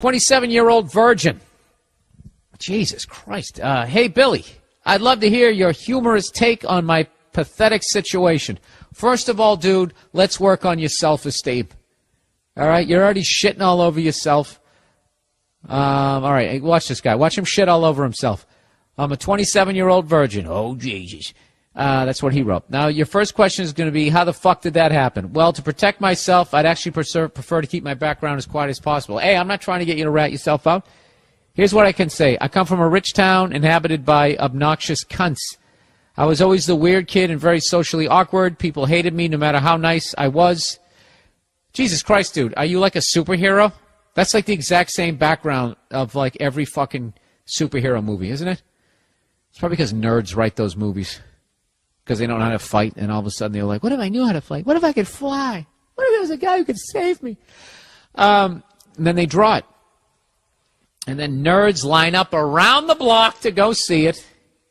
27-year-old virgin. Jesus Christ. Hey, Billy, I'd love to hear your humorous take on my pathetic situation. First of all, dude, let's work on your self-esteem. All right? You're already shitting all over yourself. All right, hey, watch this guy. Watch him shit all over himself. I'm a 27-year-old virgin. Oh, Jesus. That's what he wrote. Now, your first question is going to be, how the fuck did that happen? Well, to protect myself, I'd actually prefer to keep my background as quiet as possible. Hey, I'm not trying to get you to rat yourself out. Here's what I can say. I come from a rich town inhabited by obnoxious cunts. I was always the weird kid and very socially awkward. People hated me no matter how nice I was. Jesus Christ, dude, are you like a superhero? That's like the exact same background of like every fucking superhero movie, isn't it? It's probably because nerds write those movies. Because they don't know how to fight, and all of a sudden they're like, what if I knew how to fight? What if I could fly? What if there was a guy who could save me? And then they draw it. And then nerds line up around the block to go see it.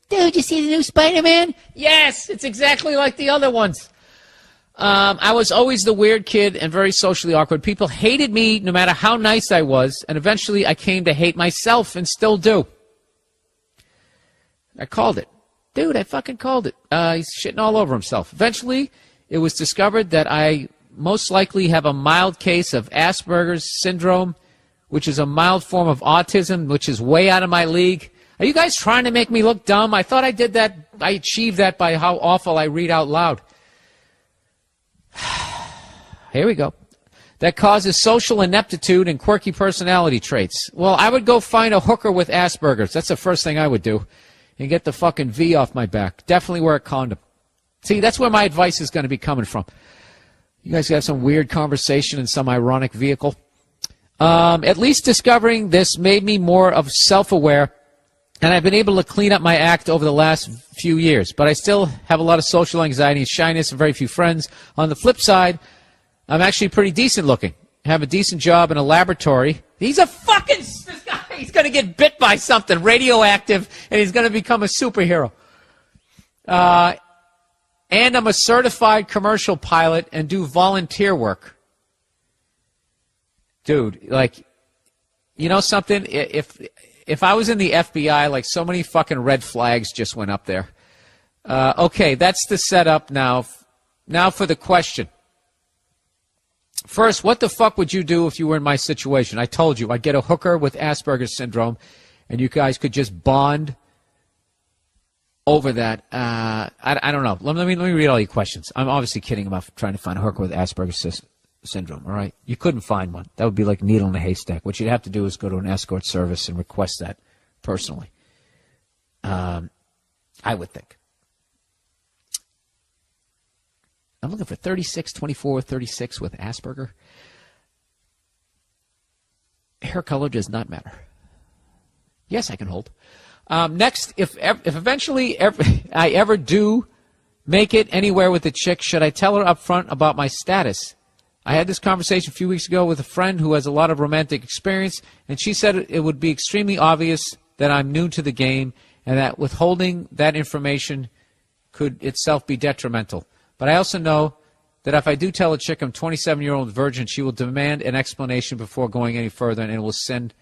Dude, you see the new Spider-Man? Yes, it's exactly like the other ones. I was always the weird kid and very socially awkward. People hated me no matter how nice I was, and eventually I came to hate myself and still do. I called it. Dude, I fucking called it. He's shitting all over himself. Eventually, it was discovered that I most likely have a mild case of Asperger's syndrome, which is a mild form of autism, which is way out of my league. Are you guys trying to make me look dumb? I thought I did that. I achieved that by how awful I read out loud. Here we go. That causes social ineptitude and quirky personality traits. Well, I would go find a hooker with Asperger's. That's the first thing I would do. And get the fucking V off my back. Definitely wear a condom. See, that's where my advice is going to be coming from. You guys have some weird conversation in some ironic vehicle. At least discovering this made me more of self-aware, and I've been able to clean up my act over the last few years. But I still have a lot of social anxiety and shyness and very few friends. On the flip side, I'm actually pretty decent looking. I have a decent job in a laboratory. He's a fucking... This guy, he's going to get bit by something radioactive, and he's going to become a superhero. And I'm a certified commercial pilot and do volunteer work. Dude, like, you know something? If I was in the FBI, like, so many fucking red flags just went up there. Okay, that's the setup now. Now for the question. First, what the fuck would you do if you were in my situation? I told you, I'd get a hooker with Asperger's syndrome, and you guys could just bond over that. I don't know. Let me read all your questions. I'm obviously kidding about trying to find a hooker with Asperger's syndrome, all right? You couldn't find one. That would be like a needle in a haystack. What you'd have to do is go to an escort service and request that personally. I would think. I'm looking for 36, 24, 36 with Asperger. Hair color does not matter. Yes, I can hold. Next, if eventually I ever do make it anywhere with a chick, should I tell her up front about my status? I had this conversation a few weeks ago with a friend who has a lot of romantic experience, and she said it would be extremely obvious that I'm new to the game and that withholding that information could itself be detrimental. But I also know that if I do tell a chick I'm 27-year-old virgin, she will demand an explanation before going any further, and it will send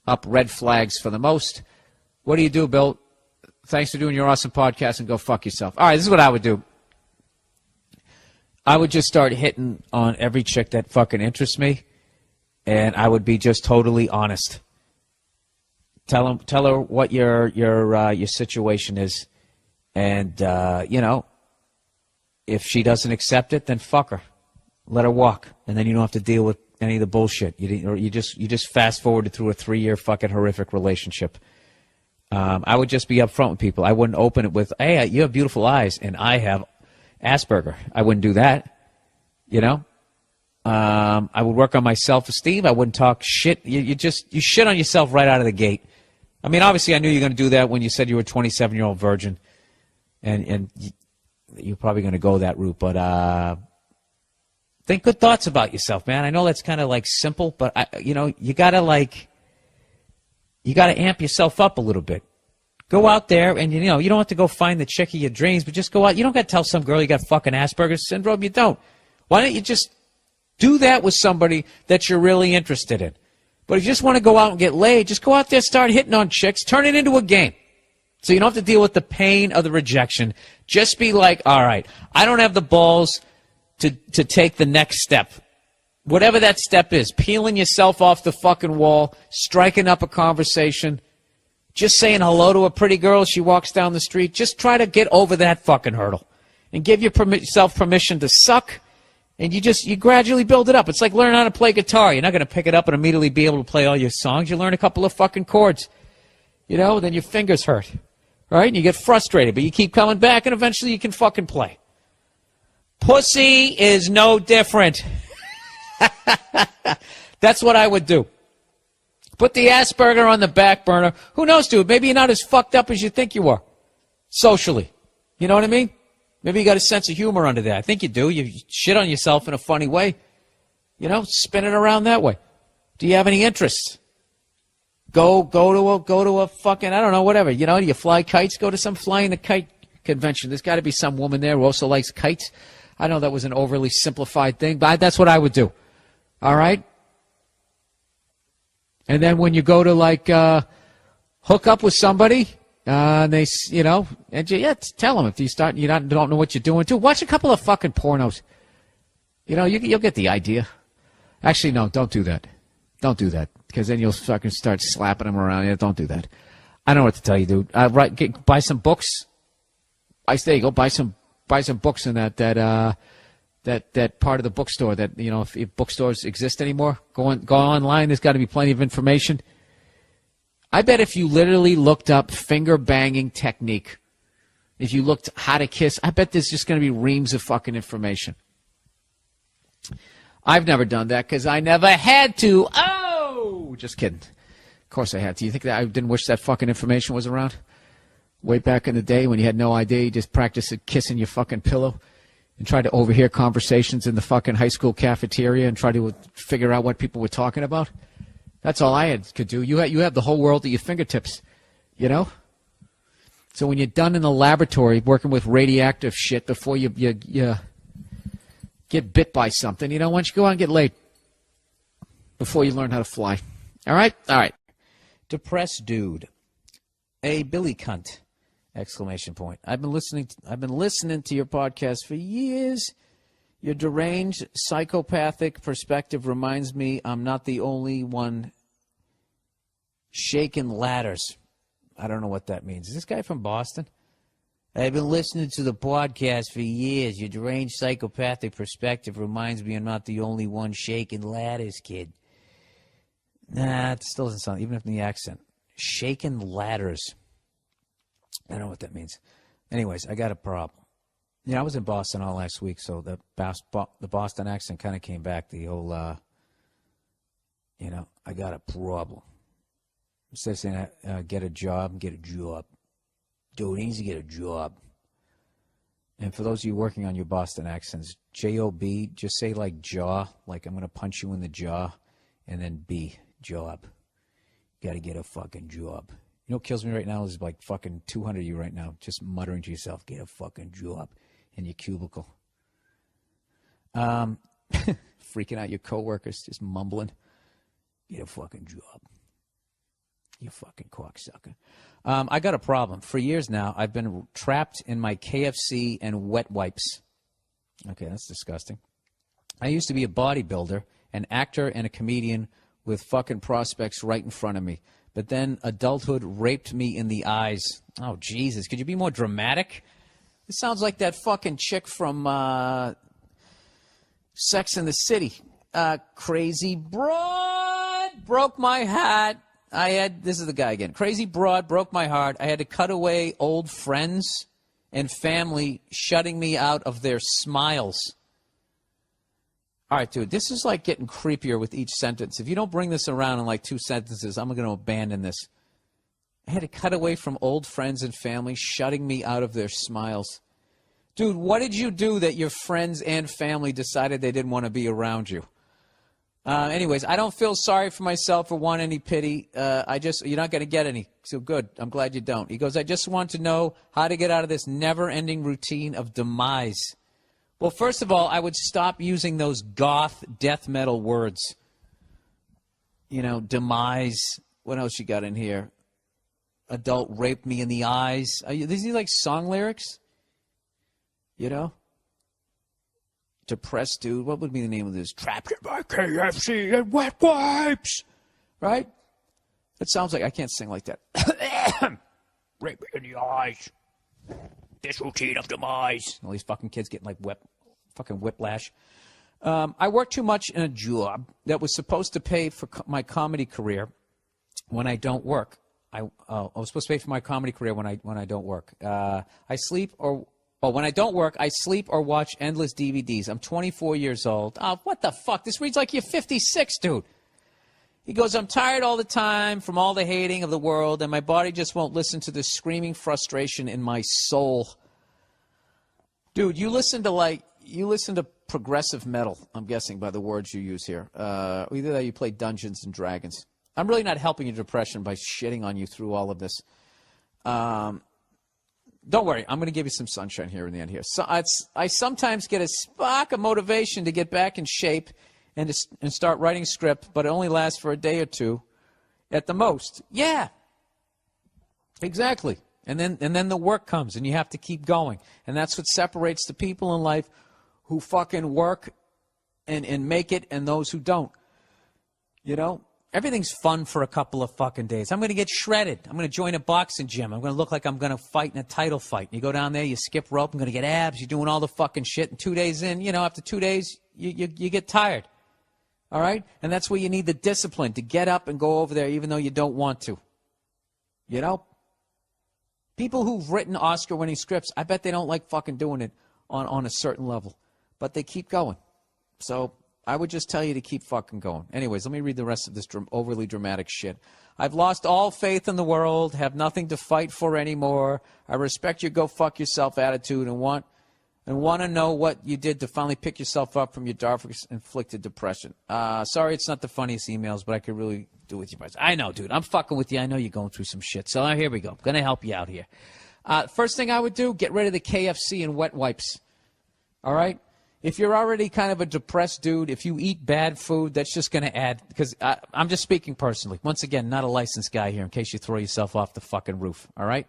up red flags for the most. What do you do, Bill? Thanks for doing your awesome podcast, and go fuck yourself. All right, this is what I would do. I would just start hitting on every chick that fucking interests me, and I would be just totally honest. Tell her what your situation is, and you know. If she doesn't accept it, then fuck her. Let her walk. And then you don't have to deal with any of the bullshit. You just fast forwarded through a 3-year fucking horrific relationship. I would just be upfront with people. I wouldn't open it with, hey, you have beautiful eyes, and I have Asperger. I wouldn't do that. You know? I would work on my self-esteem. I wouldn't talk shit. You shit on yourself right out of the gate. I mean, obviously, I knew you were going to do that when you said you were a 27-year-old virgin. And you're probably going to go that route, but think good thoughts about yourself, man. I know that's kind of like simple, but you gotta amp yourself up a little bit. Go out there, and you don't have to go find the chick of your dreams, but just go out. You don't got to tell some girl you got fucking Asperger's syndrome. You don't. Why don't you just do that with somebody that you're really interested in? But if you just want to go out and get laid, just go out there, start hitting on chicks, turn it into a game. So you don't have to deal with the pain of the rejection. Just be like, all right, I don't have the balls to take the next step. Whatever that step is, peeling yourself off the fucking wall, striking up a conversation, just saying hello to a pretty girl as she walks down the street. Just try to get over that fucking hurdle and give yourself permission to suck, and you gradually build it up. It's like learning how to play guitar. You're not going to pick it up and immediately be able to play all your songs. You learn a couple of fucking chords, then your fingers hurt, right? And you get frustrated, but you keep coming back, and eventually you can fucking play. Pussy is no different. That's what I would do. Put the Asperger on the back burner. Who knows, dude? Maybe you're not as fucked up as you think you are. Socially. You know what I mean? Maybe you got a sense of humor under there. I think you do. You shit on yourself in a funny way. Spin it around that way. Do you have any interests? Go to a fucking, I don't know, whatever. Do you fly kites? Go to some flying a kite convention. There's got to be some woman there who also likes kites. I know that was an overly simplified thing, but that's what I would do. All right? And then when you go to, hook up with somebody, and they, tell them if you don't know what you're doing, too. Watch a couple of fucking pornos. You'll get the idea. Actually, no, don't do that. Don't do that, because then you'll fucking start slapping them around. Yeah, don't do that. I don't know what to tell you, dude. Buy some books. There you go. Buy some books in that part of the bookstore that, if bookstores exist anymore. Go online. There's got to be plenty of information. I bet if you literally looked up finger banging technique, if you looked how to kiss, I bet there's just going to be reams of fucking information. I've never done that because I never had to. Oh, just kidding. Of course I had to. You think that I didn't wish that fucking information was around? Way back in the day when you had no idea, you just practiced kissing your fucking pillow and tried to overhear conversations in the fucking high school cafeteria and try to figure out what people were talking about. That's all I could do. You have the whole world at your fingertips, So when you're done in the laboratory working with radioactive shit before you get bit by something, why don't you go out and get laid before you learn how to fly? All right? All right. Depressed dude. A Billy cunt. Exclamation point. I've been listening to your podcast for years. Your deranged, psychopathic perspective reminds me I'm not the only one shaking ladders. I don't know what that means. Is this guy from Boston? I've been listening to the podcast for years. Your deranged, psychopathic perspective reminds me I'm not the only one shaking ladders, kid. Nah, it still doesn't sound, even if in the accent. Shaking ladders. I don't know what that means. Anyways, I got a problem. I was in Boston all last week, so the Boston accent kind of came back. The whole, I got a problem. Instead of saying, get a job. Dude, he needs to get a job. And for those of you working on your Boston accents, J-O-B, just say like jaw, like I'm going to punch you in the jaw, and then B, job. Got to get a fucking job. You know what kills me right now is like fucking 200 of you right now just muttering to yourself, get a fucking job in your cubicle. Freaking out your coworkers, just mumbling, get a fucking job. You fucking cocksucker. I got a problem. For years now, I've been trapped in my KFC and wet wipes. Okay, that's disgusting. I used to be a bodybuilder, an actor, and a comedian with fucking prospects right in front of me. But then adulthood raped me in the eyes. Oh, Jesus. Could you be more dramatic? This sounds like that fucking chick from Sex and the City. Crazy broad broke my heart. This is the guy again. Crazy broad broke my heart. I had to cut away old friends and family shutting me out of their smiles. All right, dude, this is like getting creepier with each sentence. If you don't bring this around in like 2 sentences, I'm going to abandon this. I had to cut away from old friends and family shutting me out of their smiles. Dude, what did you do that your friends and family decided they didn't want to be around you? Anyways, I don't feel sorry for myself or want any pity. You're not going to get any. So good. I'm glad you don't. He goes, I just want to know how to get out of this never-ending routine of demise. Well, first of all, I would stop using those goth death metal words. you know, demise. What else you got in here? Adult raped me in the eyes. These are like song lyrics, you know? Depressed dude. What would be the name of this? Trapped in my KFC and wet wipes. Right? That sounds like, I can't sing like that. Rape me in the eyes. This routine of demise. All these fucking kids getting like fucking whiplash. I work too much in a job that was supposed to pay for my comedy career when I don't work. I was supposed to pay for my comedy career when I don't work. When I don't work, I sleep or watch endless DVDs. I'm 24 years old. Oh, what the fuck? This reads like you're 56, dude. He goes, I'm tired all the time from all the hating of the world, and my body just won't listen to the screaming frustration in my soul. Dude, you listen to progressive metal, I'm guessing, by the words you use here. Either that or you play Dungeons and Dragons. I'm really not helping your depression by shitting on you through all of this. Don't worry, I'm going to give you some sunshine here in the end here. So I sometimes get a spark of motivation to get back in shape and start writing script, but it only lasts for a day or two at the most. Yeah, exactly. And then the work comes, and you have to keep going. And that's what separates the people in life who fucking work and make it and those who don't. You know? Everything's fun for a couple of fucking days. I'm going to get shredded. I'm going to join a boxing gym. I'm going to look like I'm going to fight in a title fight. You go down there, you skip rope, I'm going to get abs. You're doing all the fucking shit. And 2 days in, you know, after 2 days, you get tired. All right? And that's where you need the discipline to get up and go over there even though you don't want to. You know? People who've written Oscar-winning scripts, I bet they don't like fucking doing it on a certain level. But they keep going. So I would just tell you to keep fucking going. Anyways, let me read the rest of this overly dramatic shit. I've lost all faith in the world, have nothing to fight for anymore. I respect your go fuck yourself attitude and want to know what you did to finally pick yourself up from your darkest inflicted depression. Sorry it's not the funniest emails, but I could really do with you. I know, dude. I'm fucking with you. I know you're going through some shit. So here we go. I'm going to help you out here. First thing I would do, get rid of the KFC and wet wipes. All right? If you're already kind of a depressed dude, if you eat bad food, that's just going to add, because I'm just speaking personally. Once again, not a licensed guy here in case you throw yourself off the fucking roof, all right?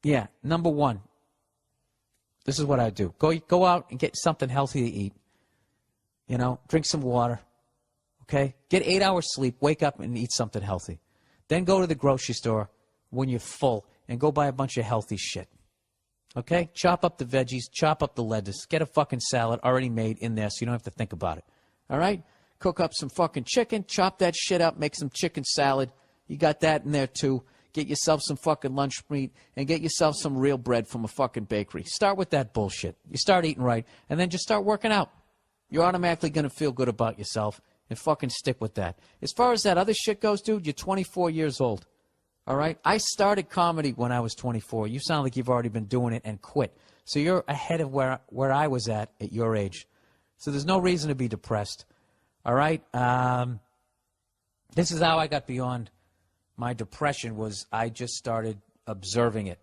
Yeah, number one, this is what I do. Go out and get something healthy to eat. You know, drink some water, okay? Get 8 hours sleep, wake up and eat something healthy. Then go to the grocery store when you're full and go buy a bunch of healthy shit. Okay? Chop up the veggies, chop up the lettuce, get a fucking salad already made in there so you don't have to think about it. All right? Cook up some fucking chicken, chop that shit up, make some chicken salad. You got that in there too. Get yourself some fucking lunch meat and get yourself some real bread from a fucking bakery. Start with that bullshit. You start eating right and then just start working out. You're automatically going to feel good about yourself and fucking stick with that. As far as that other shit goes, dude, you're 24 years old. All right? I started comedy when I was 24. You sound like you've already been doing it and quit. So you're ahead of where I was at your age. So there's no reason to be depressed. All right? This is how I got beyond my depression was I just started observing it.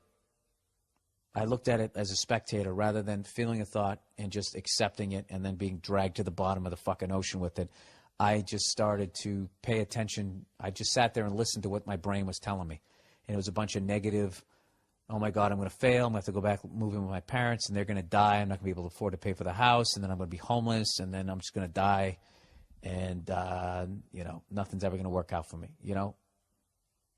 I looked at it as a spectator rather than feeling a thought and just accepting it and then being dragged to the bottom of the fucking ocean with it. I just started to pay attention. I just sat there and listened to what my brain was telling me. And it was a bunch of negative, oh, my God, I'm going to fail. I'm going to have to go back, move in with my parents, and they're going to die. I'm not going to be able to afford to pay for the house, and then I'm going to be homeless, and then I'm just going to die. And, you know, nothing's ever going to work out for me, you know.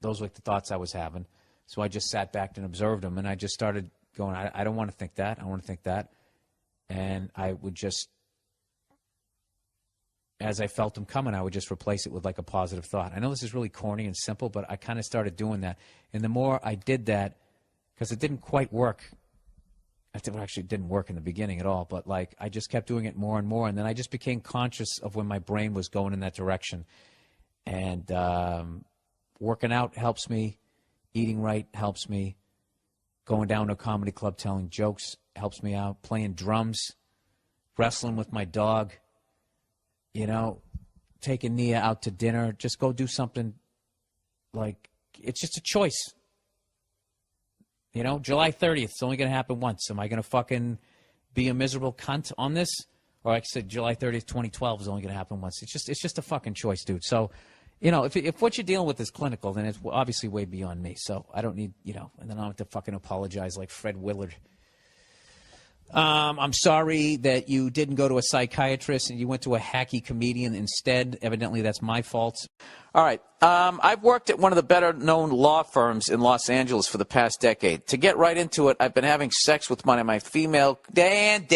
Those were the thoughts I was having. So I just sat back and observed them, and I just started going, I don't want to think that. I want to think that. And I would just, as I felt them coming, I would just replace it with like a positive thought. I know this is really corny and simple, but I kind of started doing that. And the more I did that, because it didn't quite work. Actually, it didn't work in the beginning at all, but like I just kept doing it more and more. And then I just became conscious of when my brain was going in that direction. And working out helps me. Eating right helps me. Going down to a comedy club telling jokes helps me out. Playing drums. Wrestling with my dog. You know, taking Nia out to dinner. Just go do something like, it's just a choice. You know, July 30th, it's only going to happen once. Am I going to fucking be a miserable cunt on this? Or like I said, July 30th, 2012 is only going to happen once. It's just a fucking choice, dude. So, you know, if what you're dealing with is clinical, then it's obviously way beyond me. So I don't need, you know, and then I don't have to fucking apologize like Fred Willard. I'm sorry that you didn't go to a psychiatrist and you went to a hacky comedian instead. Evidently, that's my fault. All right. I've worked at one of the better-known law firms in Los Angeles for the past decade. To get right into it, I've been having sex with one of my female... Dan.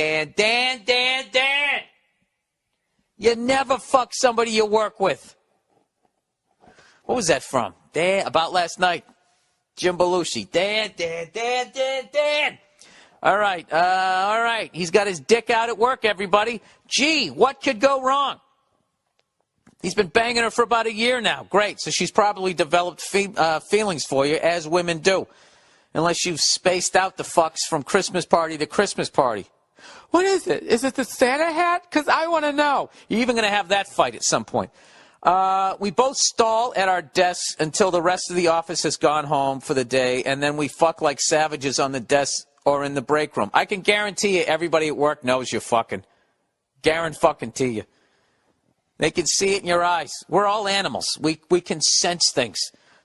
You never fuck somebody you work with. What was that from? Dan, about last night. Jim Belushi. Dan. All right. He's got his dick out at work, everybody. Gee, what could go wrong? He's been banging her for about a year now. Great. So she's probably developed feelings for you, as women do. Unless you've spaced out the fucks from Christmas party to Christmas party. What is it? Is it the Santa hat? Because I want to know. You're even going to have that fight at some point. We both stall at our desks until the rest of the office has gone home for the day, and then we fuck like savages on the desk or in the break room. I can guarantee you everybody at work knows you're fucking. Guarantee you. They can see it in your eyes. We're all animals. We can sense things.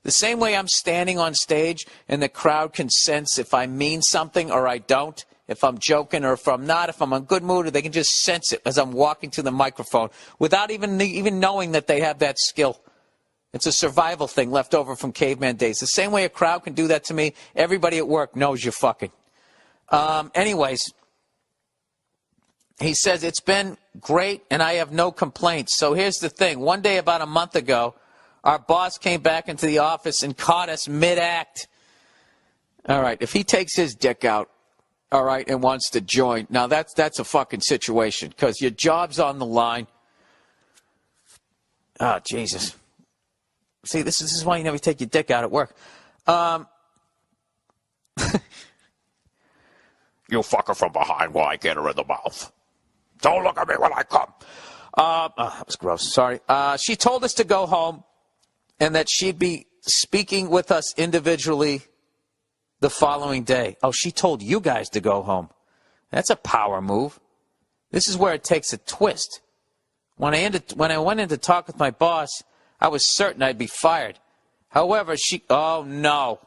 The same way I'm standing on stage and the crowd can sense if I mean something or I don't, if I'm joking or if I'm not, if I'm in good mood, they can just sense it as I'm walking to the microphone without even knowing that they have that skill. It's a survival thing left over from caveman days. The same way a crowd can do that to me, everybody at work knows you're fucking. Anyways, he says, it's been great and I have no complaints. So here's the thing. One day about a month ago, our boss came back into the office and caught us mid-act. All right, if he takes his dick out, all right, and wants to join, now that's a fucking situation because your job's on the line. Oh, Jesus. See, this is why you never take your dick out at work. You fuck her from behind while I get her in the mouth. Don't look at me when I come. That was gross. Sorry. She told us to go home and that she'd be speaking with us individually the following day. Oh, she told you guys to go home. That's a power move. This is where it takes a twist. When I went in to talk with my boss, I was certain I'd be fired. However, oh, no.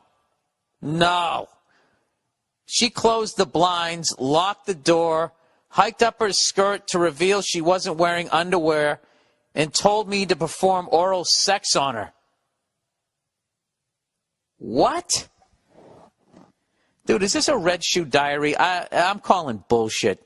No. She closed the blinds, locked the door, hiked up her skirt to reveal she wasn't wearing underwear, and told me to perform oral sex on her. What? Dude, is this a Red Shoe Diary? I'm calling bullshit.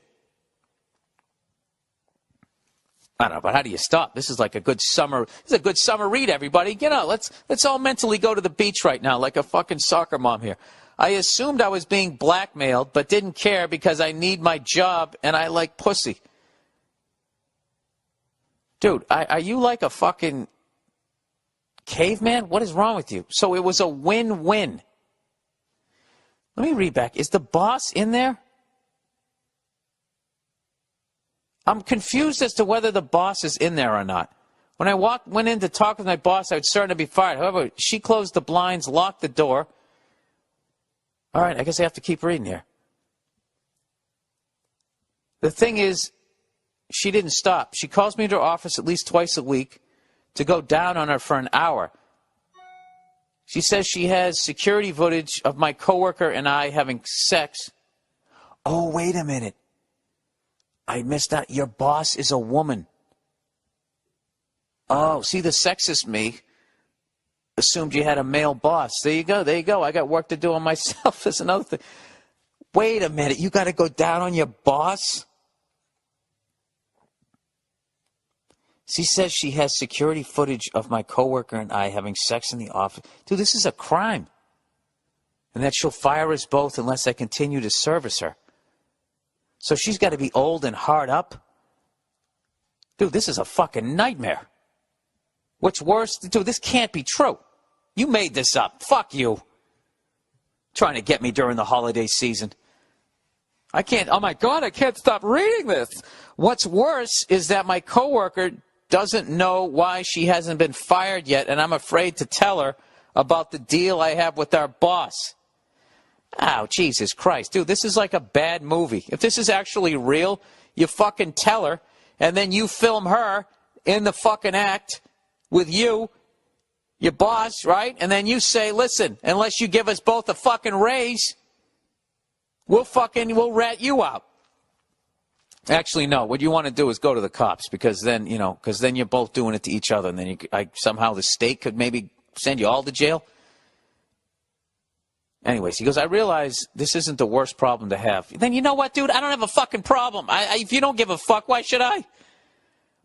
I don't know, but how do you stop? This is like a good summer. This is a good summer read, everybody. You know, let's all mentally go to the beach right now, like a fucking soccer mom here. I assumed I was being blackmailed, but didn't care because I need my job and I like pussy. Dude, are you like a fucking caveman? What is wrong with you? So it was a win-win. Let me read back. Is the boss in there? I'm confused as to whether the boss is in there or not. When I went in to talk with my boss, I was certain to be fired. However, she closed the blinds, locked the door. All right, I guess I have to keep reading here. The thing is, she didn't stop. She calls me into her office at least twice a week to go down on her for an hour. She says she has security footage of my coworker and I having sex. Oh, wait a minute. I missed out. Your boss is a woman. Oh, see, the sexist me assumed you had a male boss. There you go. There you go. I got work to do on myself. That's another thing. Wait a minute. You got to go down on your boss? She says she has security footage of my coworker and I having sex in the office. Dude, this is a crime. And that she'll fire us both unless I continue to service her. So she's got to be old and hard up? Dude, this is a fucking nightmare. What's worse, dude, this can't be true. You made this up. Fuck you. Trying to get me during the holiday season. I can't, oh my God, I can't stop reading this. What's worse is that my coworker doesn't know why she hasn't been fired yet, and I'm afraid to tell her about the deal I have with our boss. Oh, Jesus Christ. Dude, this is like a bad movie. If this is actually real, you fucking tell her, and then you film her in the fucking act with you, your boss, right? And then you say, listen, unless you give us both a fucking raise, we'll rat you out. Actually, no. What you want to do is go to the cops, because then, you're both doing it to each other, and then somehow the state could maybe send you all to jail. Anyways, he goes, I realize this isn't the worst problem to have. Then you know what, dude? I don't have a fucking problem. If you don't give a fuck, why should I?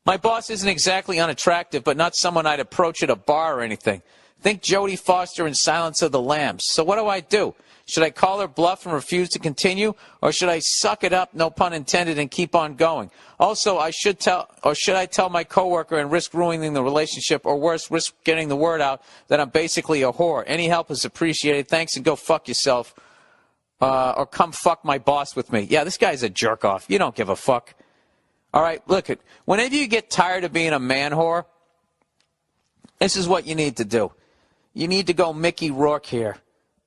My boss isn't exactly unattractive, but not someone I'd approach at a bar or anything. Think Jodie Foster in Silence of the Lambs. So what do? Should I call her bluff and refuse to continue, or should I suck it up, no pun intended, and keep on going? Also, should I tell my coworker and risk ruining the relationship, or worse, risk getting the word out that I'm basically a whore? Any help is appreciated. Thanks, and go fuck yourself, or come fuck my boss with me. Yeah, this guy's a jerk off. You don't give a fuck. All right, look, whenever you get tired of being a man whore, this is what you need to do. You need to go Mickey Rourke here.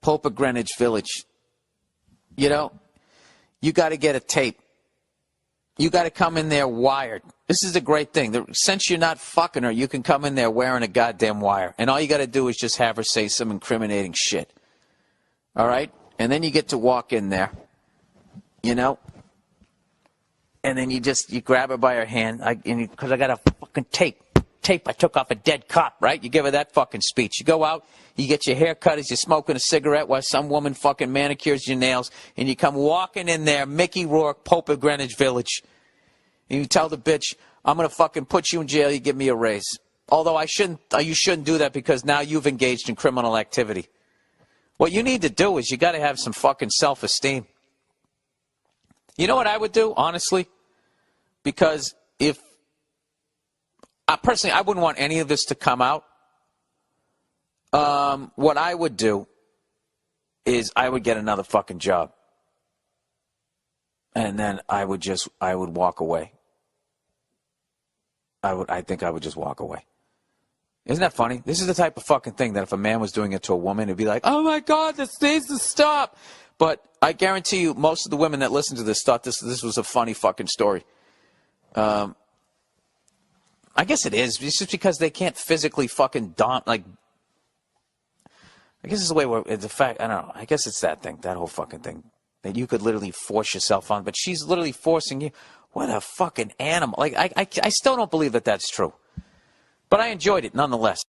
Pope of Greenwich Village. You got to get a tape. You got to come in there wired. This is a great thing. Since you're not fucking her, you can come in there wearing a goddamn wire. And all you got to do is just have her say some incriminating shit. All right? And then you get to walk in there. And then you grab her by her hand. Because I got a fucking tape I took off a dead cop, right? You give her that fucking speech. You go out, you get your hair cut as you're smoking a cigarette while some woman fucking manicures your nails, and you come walking in there, Mickey Rourke, Pope of Greenwich Village, and you tell the bitch, I'm going to fucking put you in jail, you give me a raise. Although you shouldn't do that, because now you've engaged in criminal activity. What you need to do is you got to have some fucking self-esteem. You know what I would do, honestly? Because personally, I wouldn't want any of this to come out. What I would do is I would get another fucking job. And then I would walk away. I think I would just walk away. Isn't that funny? This is the type of fucking thing that if a man was doing it to a woman, it'd be like, oh my God, this needs to stop. But I guarantee you, most of the women that listen to this thought this was a funny fucking story. I guess it is. It's just because they can't physically fucking I guess it's the way it's a fact. I don't know. I guess it's that thing, that whole fucking thing, that you could literally force yourself on, but she's literally forcing you. What a fucking animal. I still don't believe that that's true. But I enjoyed it nonetheless.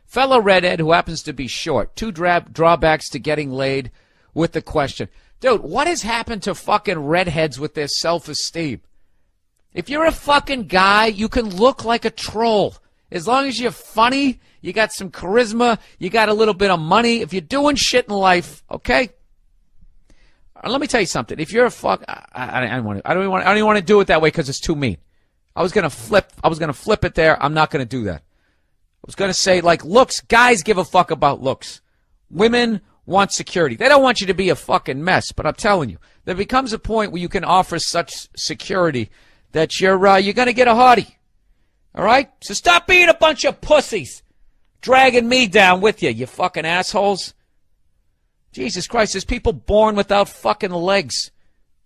Fellow redhead who happens to be short. 2 drawbacks to getting laid with the question. Dude, what has happened to fucking redheads with their self-esteem? If you're a fucking guy, you can look like a troll. As long as you're funny, you got some charisma, you got a little bit of money. If you're doing shit in life, okay? Let me tell you something. If you're a I don't even want to do it that way because it's too mean. I was gonna flip it there. I'm not gonna do that. I was gonna say, looks. Guys give a fuck about looks. Women want security. They don't want you to be a fucking mess. But I'm telling you, there becomes a point where you can offer such security that you're going to get a hottie. All right? So stop being a bunch of pussies dragging me down with you, you fucking assholes. Jesus Christ, there's people born without fucking legs.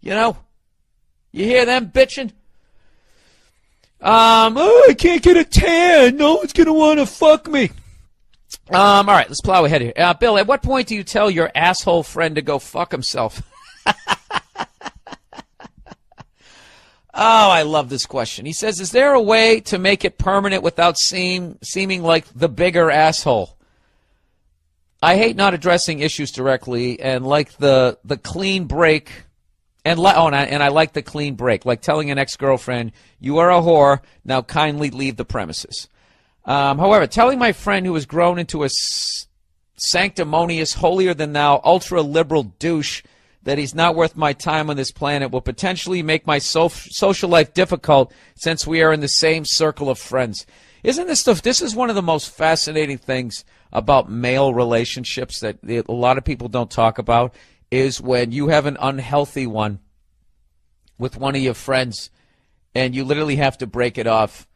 You hear them bitching? I can't get a tan. No one's going to want to fuck me. All right, let's plow ahead here. Bill, at what point do you tell your asshole friend to go fuck himself? Oh, I love this question. He says, is there a way to make it permanent without seeming like the bigger asshole? I hate not addressing issues directly and like the clean break. And I like the clean break, like telling an ex-girlfriend, you are a whore, now kindly leave the premises. However, telling my friend who has grown into a sanctimonious, holier-than-thou, ultra-liberal douche that he's not worth my time on this planet will potentially make my social life difficult since we are in the same circle of friends. Isn't this stuff? This is one of the most fascinating things about male relationships that a lot of people don't talk about, is when you have an unhealthy one with one of your friends and you literally have to break it off.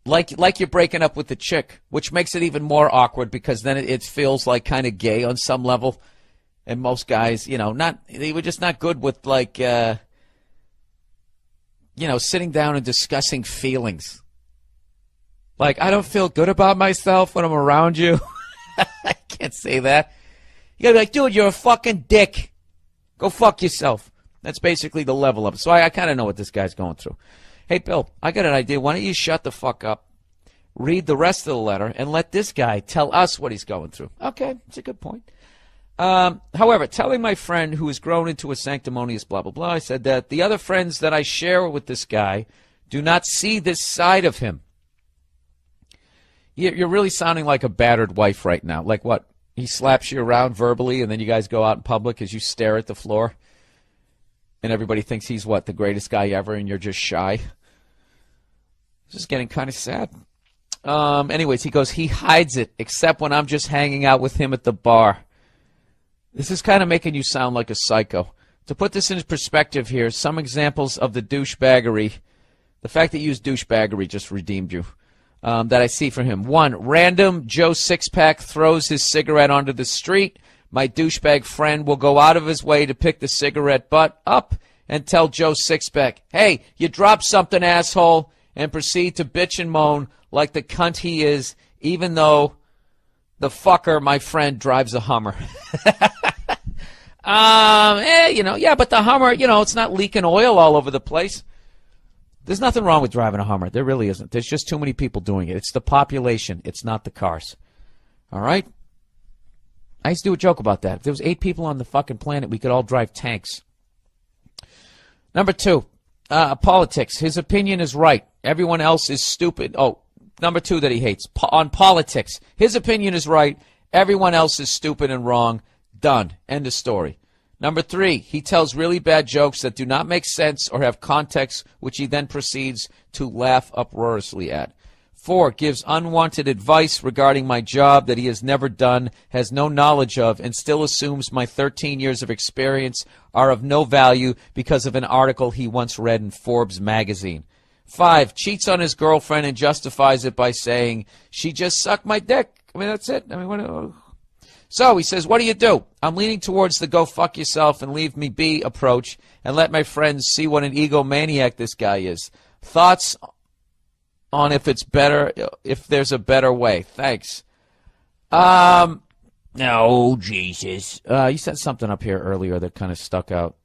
Like you're breaking up with the chick, which makes it even more awkward because then it feels like kind of gay on some level. And most guys, they were just not good with sitting down and discussing feelings. Like, I don't feel good about myself when I'm around you. I can't say that. You gotta be like, dude, you're a fucking dick. Go fuck yourself. That's basically the level of it. So I kind of know what this guy's going through. Hey, Bill, I got an idea. Why don't you shut the fuck up, read the rest of the letter, and let this guy tell us what he's going through. Okay, that's a good point. However, telling my friend who has grown into a sanctimonious blah, blah, blah, I said that the other friends that I share with this guy do not see this side of him. You're really sounding like a battered wife right now. Like what? He slaps you around verbally, and then you guys go out in public as you stare at the floor, and everybody thinks he's what, the greatest guy ever, and you're just shy. This is getting kind of sad. Anyways, he goes, he hides it, except when I'm just hanging out with him at the bar. This is kind of making you sound like a psycho. To put this in perspective here, some examples of the douchebaggery, the fact that you use douchebaggery just redeemed you, that I see from him. 1, random Joe Sixpack throws his cigarette onto the street. My douchebag friend will go out of his way to pick the cigarette butt up and tell Joe Sixpack, hey, you dropped something, asshole, and proceed to bitch and moan like the cunt he is, even though the fucker, my friend, drives a Hummer. Yeah, but the Hummer, it's not leaking oil all over the place. There's nothing wrong with driving a Hummer. There really isn't. There's just too many people doing it. It's the population. It's not the cars. All right? I used to do a joke about that. If there was 8 people on the fucking planet, we could all drive tanks. Number 2, politics. His opinion is right. Everyone else is stupid. Oh, number 2 that he hates. On politics. His opinion is right. Everyone else is stupid and wrong. Done. End of story. Number 3, he tells really bad jokes that do not make sense or have context, which he then proceeds to laugh uproariously at. 4, gives unwanted advice regarding my job that he has never done, has no knowledge of, and still assumes my 13 years of experience are of no value because of an article he once read in Forbes magazine. 5, cheats on his girlfriend and justifies it by saying, she just sucked my dick. I mean, that's it. I mean, So he says, what do you do? I'm leaning towards the go fuck yourself and leave me be approach and let my friends see what an egomaniac this guy is. Thoughts on if it's better, if there's a better way. Thanks. No, Jesus. You said something up here earlier that kind of stuck out.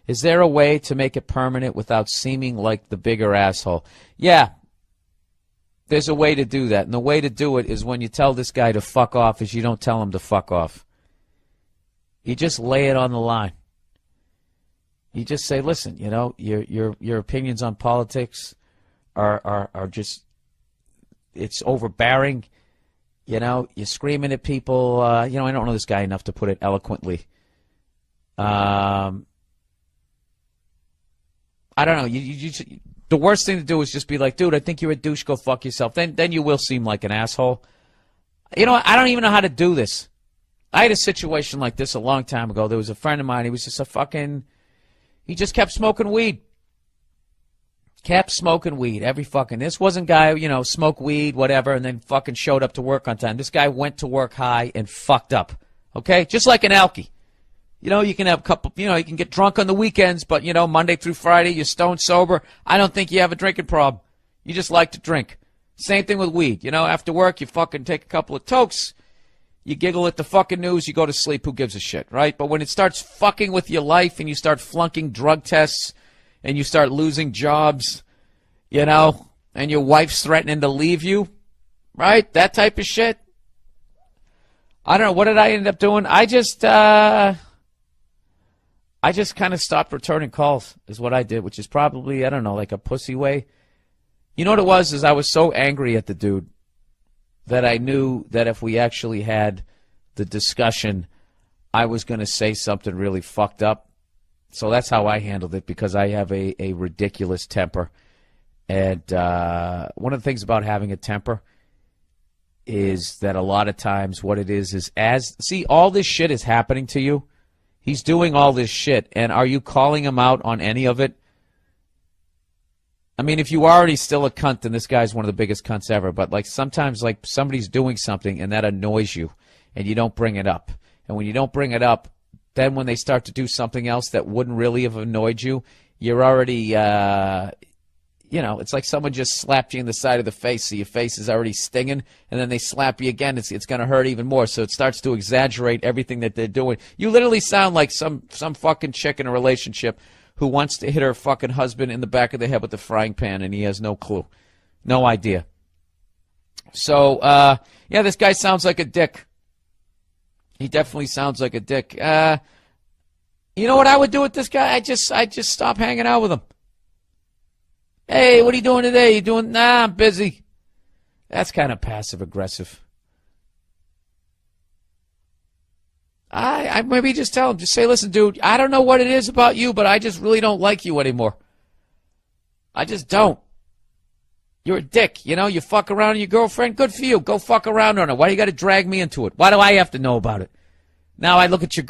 Is there a way to make it permanent without seeming like the bigger asshole? Yeah. There's a way to do that, and the way to do it is when you tell this guy to fuck off is you don't tell him to fuck off. You just lay it on the line. You just say, listen, your opinions on politics are just, it's overbearing. You're screaming at people. I don't know this guy enough to put it eloquently. I don't know. The worst thing to do is just be like, dude, I think you're a douche. Go fuck yourself. Then you will seem like an asshole. I don't even know how to do this. I had a situation like this a long time ago. There was a friend of mine. He was just he just kept smoking weed. Kept smoking weed. This wasn't guy, smoke weed, whatever, and then fucking showed up to work on time. This guy went to work high and fucked up. Okay? Just like an alkie. You can have a couple, you can get drunk on the weekends, but, Monday through Friday, you're stone sober. I don't think you have a drinking problem. You just like to drink. Same thing with weed. After work, you fucking take a couple of tokes. You giggle at the fucking news. You go to sleep. Who gives a shit, right? But when it starts fucking with your life and you start flunking drug tests and you start losing jobs, and your wife's threatening to leave you, right? That type of shit. I don't know. What did I end up doing? I just kind of stopped returning calls is what I did, which is probably, I don't know, like a pussy way. You know what it was is I was so angry at the dude that I knew that if we actually had the discussion, I was going to say something really fucked up. So that's how I handled it because I have a ridiculous temper. And one of the things about having a temper is that a lot of times what it is all this shit is happening to you. He's doing all this shit, and are you calling him out on any of it? I mean, if you are already still a cunt, then this guy's one of the biggest cunts ever. But sometimes somebody's doing something, and that annoys you, and you don't bring it up. And when you don't bring it up, Then when they start to do something else that wouldn't really have annoyed you, you're already, it's like someone just slapped you in the side of the face, so your face is already stinging, and then they slap you again. It's going to hurt even more, so it starts to exaggerate everything that they're doing. You literally sound like some fucking chick in a relationship who wants to hit her fucking husband in the back of the head with a frying pan, and he has no clue. No idea. So, this guy sounds like a dick. He definitely sounds like a dick. You know what I would do with this guy? I just stop hanging out with him. Hey, what are you doing today? You doing? Nah, I'm busy. That's kind of passive aggressive. I maybe just tell him, just say, listen, dude, I don't know what it is about you, but I just really don't like you anymore. I just don't. You're a dick, you fuck around with your girlfriend, good for you. Go fuck around on her. Why do you got to drag me into it? Why do I have to know about it? Now I look at your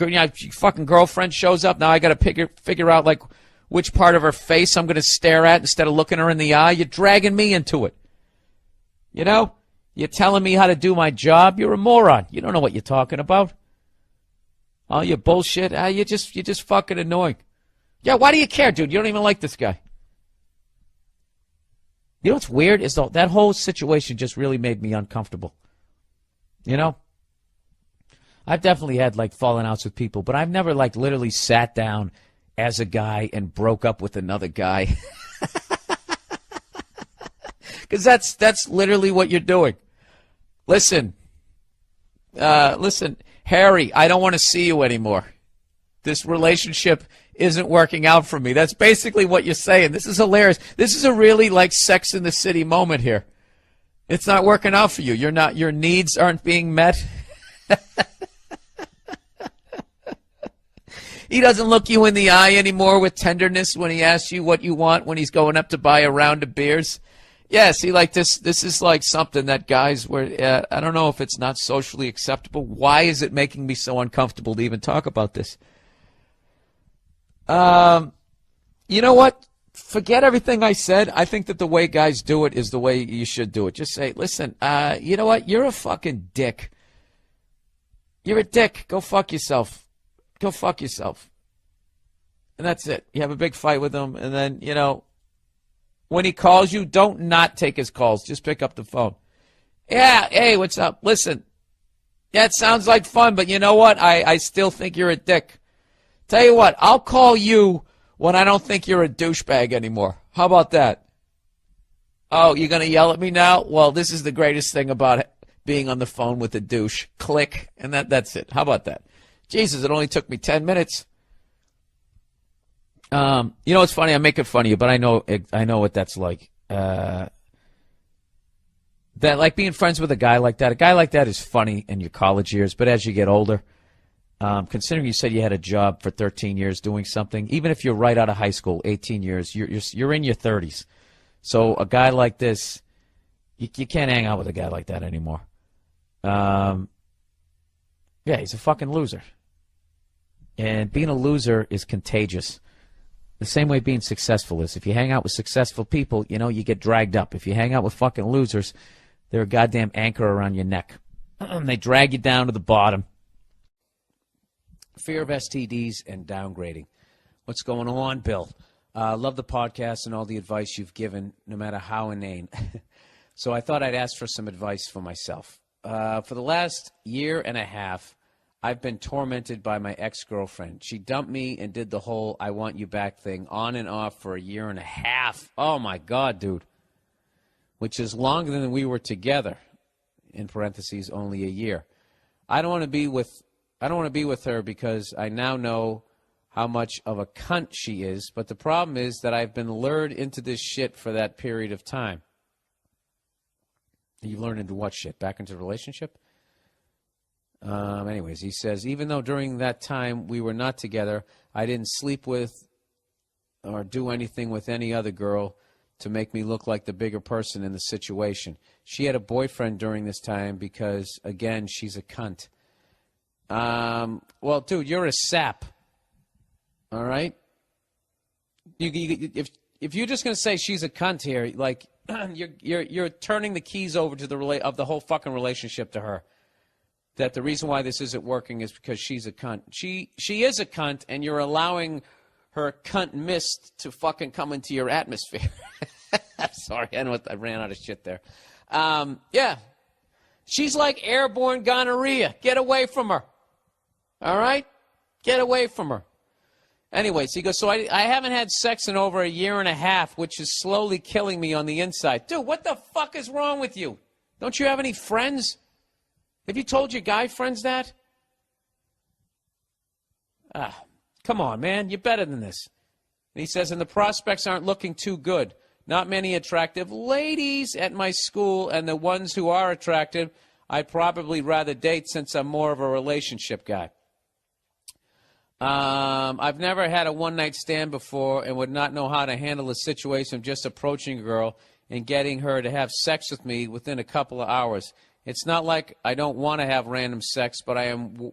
fucking girlfriend shows up, now I got to figure out, like, which part of her face I'm going to stare at instead of looking her in the eye. You're dragging me into it. You're telling me how to do my job. You're a moron. You don't know what you're talking about. All your bullshit. You're just fucking annoying. Yeah, why do you care, dude? You don't even like this guy. You know what's weird is that whole situation just really made me uncomfortable. I've definitely had, like, falling outs with people, but I've never, like, literally sat down as a guy and broke up with another guy. Because that's literally what you're doing. Listen, Harry, I don't want to see you anymore. This relationship isn't working out for me. That's basically what you're saying. This is hilarious. This is a really, like, Sex in the City moment here. It's not working out for you. Your needs aren't being met. He doesn't look you in the eye anymore with tenderness when he asks you what you want when he's going up to buy a round of beers. Yeah, see, like, this is like something that guys were, I don't know if it's not socially acceptable. Why is it making me so uncomfortable to even talk about this? You know what? Forget everything I said. I think that the way guys do it is the way you should do it. Just say, listen, you know what? You're a fucking dick. You're a dick. Go fuck yourself. Go fuck yourself. And that's it. You have a big fight with him, and then, when he calls you, don't not take his calls. Just pick up the phone. Yeah, hey, what's up? Listen, yeah, it sounds like fun, but you know what? I still think you're a dick. Tell you what, I'll call you when I don't think you're a douchebag anymore. How about that? Oh, you're going to yell at me now? Well, this is the greatest thing about being on the phone with a douche. Click, and that's it. How about that? Jesus, it only took me 10 minutes. It's funny. I make it fun of you, but I know what that's like. That, like, being friends with a guy like that. A guy like that is funny in your college years, but as you get older, considering you said you had a job for 13 years doing something, even if you're right out of high school, 18 years, you're in your 30s. So a guy like this, you can't hang out with a guy like that anymore. Yeah, he's a fucking loser. And being a loser is contagious. The same way being successful is. If you hang out with successful people, you get dragged up. If you hang out with fucking losers, they're a goddamn anchor around your neck. They drag you down to the bottom. Fear of STDs and downgrading. What's going on, Bill? Love the podcast and all the advice you've given, no matter how inane. So I thought I'd ask for some advice for myself. For the last year and a half, I've been tormented by my ex-girlfriend. She dumped me and did the whole I want you back thing on and off for a year and a half. Oh, my God, dude. Which is longer than we were together, in parentheses, only a year. I don't want to be with her because I now know how much of a cunt she is, but the problem is that I've been lured into this shit for that period of time. You learned into what shit? Back into a relationship? Anyways, he says, even though during that time we were not together, I didn't sleep with or do anything with any other girl to make me look like the bigger person in the situation. She had a boyfriend during this time because, again, she's a cunt. Well, dude, you're a sap. All right? If you're just going to say she's a cunt here, like, you're turning the keys over to the whole fucking relationship to her. that the reason why this isn't working is because she's a cunt. She is a cunt, and you're allowing her cunt mist to fucking come into your atmosphere. Sorry, I ran out of shit there. Yeah. She's like airborne gonorrhea. Get away from her. All right? Get away from her. Anyways, he goes, so I haven't had sex in over a year and a half, which is slowly killing me on the inside. Dude, what the fuck is wrong with you? Don't you have any friends? Have you told your guy friends that? Come on, man. You're better than this. And he says, and the prospects aren't looking too good. Not many attractive ladies at my school, and the ones who are attractive, I'd probably rather date since I'm more of a relationship guy. I've never had a one-night stand before and would not know how to handle a situation of just approaching a girl and getting her to have sex with me within a couple of hours. It's not like I don't want to have random sex, but I am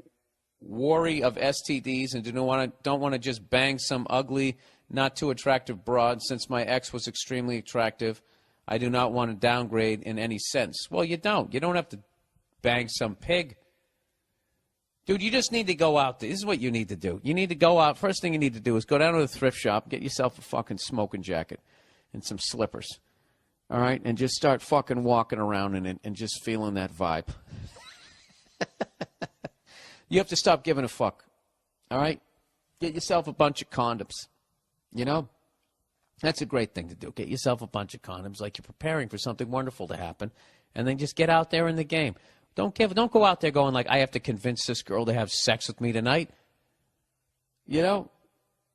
wary of STDs and don't want to just bang some ugly, not too attractive broad. Since my ex was extremely attractive, I do not want to downgrade in any sense. Well, you don't. You don't have to bang some pig. Dude, you just need to go out there. This is what you need to do. You need to go out. First thing you need to do is go down to the thrift shop, get yourself a fucking smoking jacket and some slippers. All right? And just start fucking walking around in it and just feeling that vibe. You have to stop giving a fuck. All right? Get yourself a bunch of condoms. You know? That's a great thing to do. Get yourself a bunch of condoms like you're preparing for something wonderful to happen, and then just get out there in the game. Don't go out there going like, I have to convince this girl to have sex with me tonight. You know?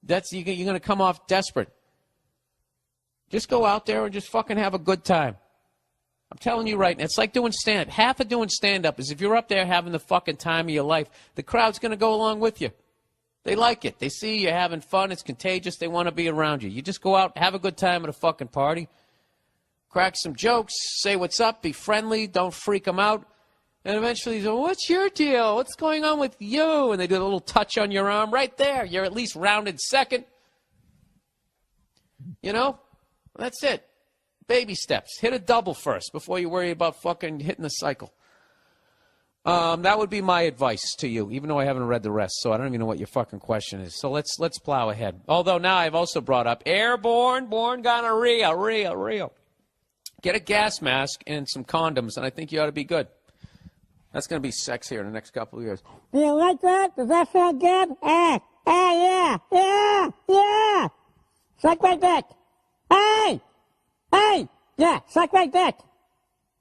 You're going to come off desperate. Just go out there and just fucking have a good time. I'm telling you right now, it's like doing stand-up. Half of doing stand-up is if you're up there having the fucking time of your life, the crowd's going to go along with you. They like it. They see you having fun. It's contagious. They want to be around you. You just go out, have a good time at a fucking party, crack some jokes, say what's up, be friendly, don't freak them out. And eventually you go, what's your deal? What's going on with you? And they do a little touch on your arm right there. You're at least rounded second. You know? That's it. Baby steps. Hit a double first before you worry about fucking hitting the cycle. That would be my advice to you, even though I haven't read the rest, so I don't even know what your fucking question is. So let's plow ahead. Although now I've also brought up airborne gonorrhea, real. Get a gas mask and some condoms, and I think you ought to be good. That's going to be sex here in the next couple of years. Do you like that? Does that feel good? Yeah. Suck my dick. Hey! Yeah, suck my dick.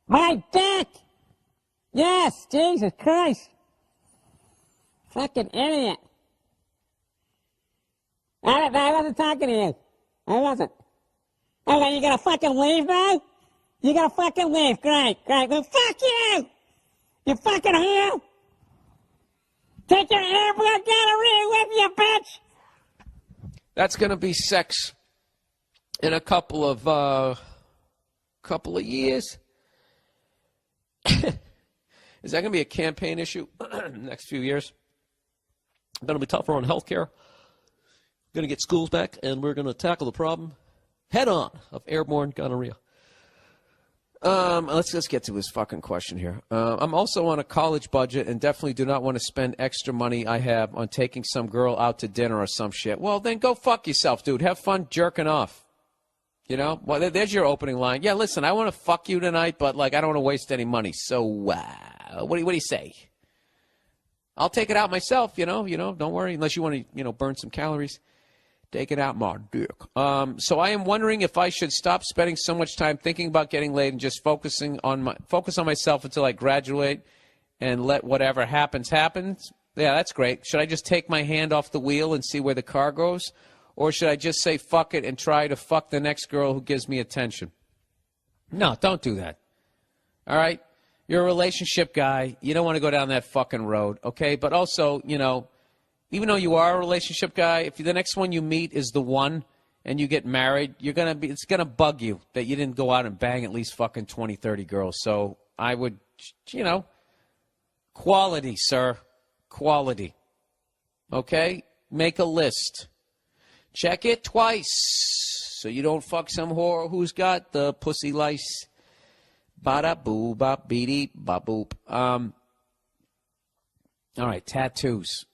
My dick! Yes, Jesus Christ. Fucking idiot. I wasn't talking to you. I wasn't. Okay, you gonna fucking leave now? You gonna fucking leave? Great. Well, fuck you! You fucking whore! Take your airborne gonorrhea with you, bitch! That's gonna be sex in a couple of years. Is that going to be a campaign issue in the next few years? Going to be tougher on health care. Going to get schools back, and we're going to tackle the problem head on of airborne gonorrhea. Let's just get to his fucking question here. I'm also on a college budget and definitely do not want to spend extra money I have on taking some girl out to dinner or some shit. Well, then go fuck yourself, dude. Have fun jerking off. You know? Well, there's your opening line. Yeah, listen, I want to fuck you tonight, but, like, I don't want to waste any money. So, what do you say? I'll take it out myself, you know, don't worry, unless you want to, burn some calories. Take it out, my dick. So I am wondering if I should stop spending so much time thinking about getting laid and just focus on myself until I graduate and let whatever happens. Yeah, that's great. Should I just take my hand off the wheel and see where the car goes? Or should I just say fuck it and try to fuck the next girl who gives me attention? No, don't do that. All right? You're a relationship guy. You don't want to go down that fucking road, okay? But also, even though you are a relationship guy, if the next one you meet is the one and you get married, it's going to bug you that you didn't go out and bang at least fucking 20, 30 girls. So I would, quality, sir. Quality. Okay? Make a list. Check it twice so you don't fuck some whore who's got the pussy lice. Ba-da-boo, ba-beady, ba-boop. All right, tattoos.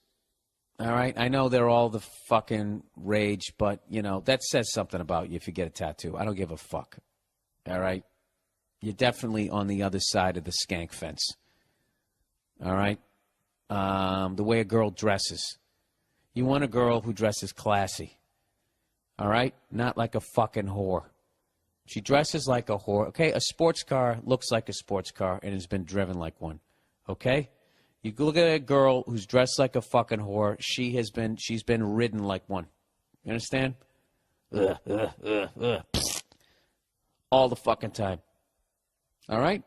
All right, I know they're all the fucking rage, but, you know, that says something about you if you get a tattoo. I don't give a fuck. All right? You're definitely on the other side of the skank fence. All right? The way a girl dresses. You want a girl who dresses classy. All right? Not like a fucking whore. She dresses like a whore. Okay? A sports car looks like a sports car and has been driven like one. Okay? You look at a girl who's dressed like a fucking whore. She's been ridden like one. You understand? All the fucking time. All right?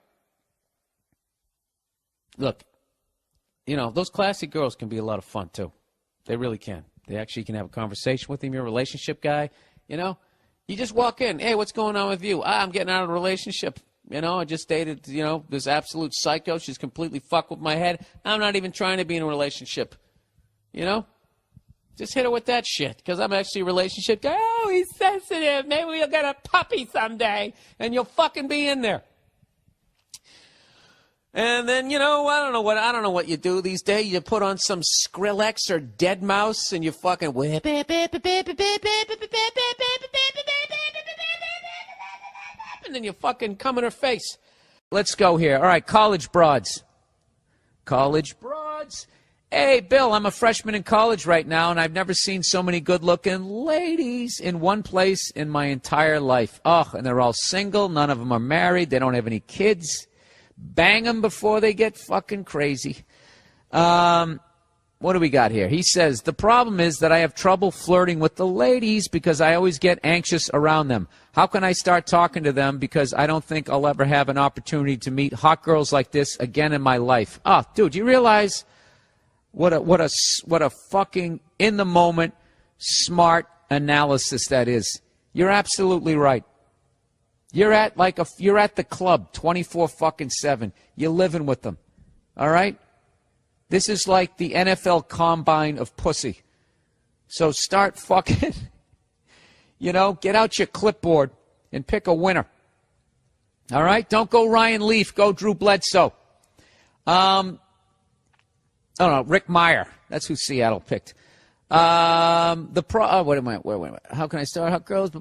Look, you know, those classy girls can be a lot of fun, too. They really can. They actually can have a conversation with him. You're a relationship guy, you know? You just walk in. Hey, what's going on with you? I'm getting out of a relationship. You know, I just dated, you know, this absolute psycho. She's completely fucked with my head. I'm not even trying to be in a relationship. You know? Just hit her with that shit, because I'm actually a relationship guy. Oh, he's sensitive. Maybe we'll get a puppy someday, and you'll fucking be in there. And then, you know, I don't know what you do these days. You put on some Skrillex or Dead Mouse, and you fucking whip. And then you fucking come in her face. Let's go here. All right, college broads. College broads. Hey, Bill, I'm a freshman in college right now, and I've never seen so many good-looking ladies in one place in my entire life. Oh, and they're all single. None of them are married. They don't have any kids. Bang them before they get fucking crazy. What do we got here? He says, the problem is that I have trouble flirting with the ladies because I always get anxious around them. How can I start talking to them, because I don't think I'll ever have an opportunity to meet hot girls like this again in my life. Oh, dude, you realize what a fucking in the moment smart analysis that is. You're absolutely right. You're at the club 24/7. You're living with them. All right? This is like the NFL combine of pussy. So start fucking, you know, get out your clipboard and pick a winner. All right? Don't go Ryan Leaf. Go Drew Bledsoe. Oh, no, Rick Meyer. That's who Seattle picked. Wait a minute. How can I start? Hot girls.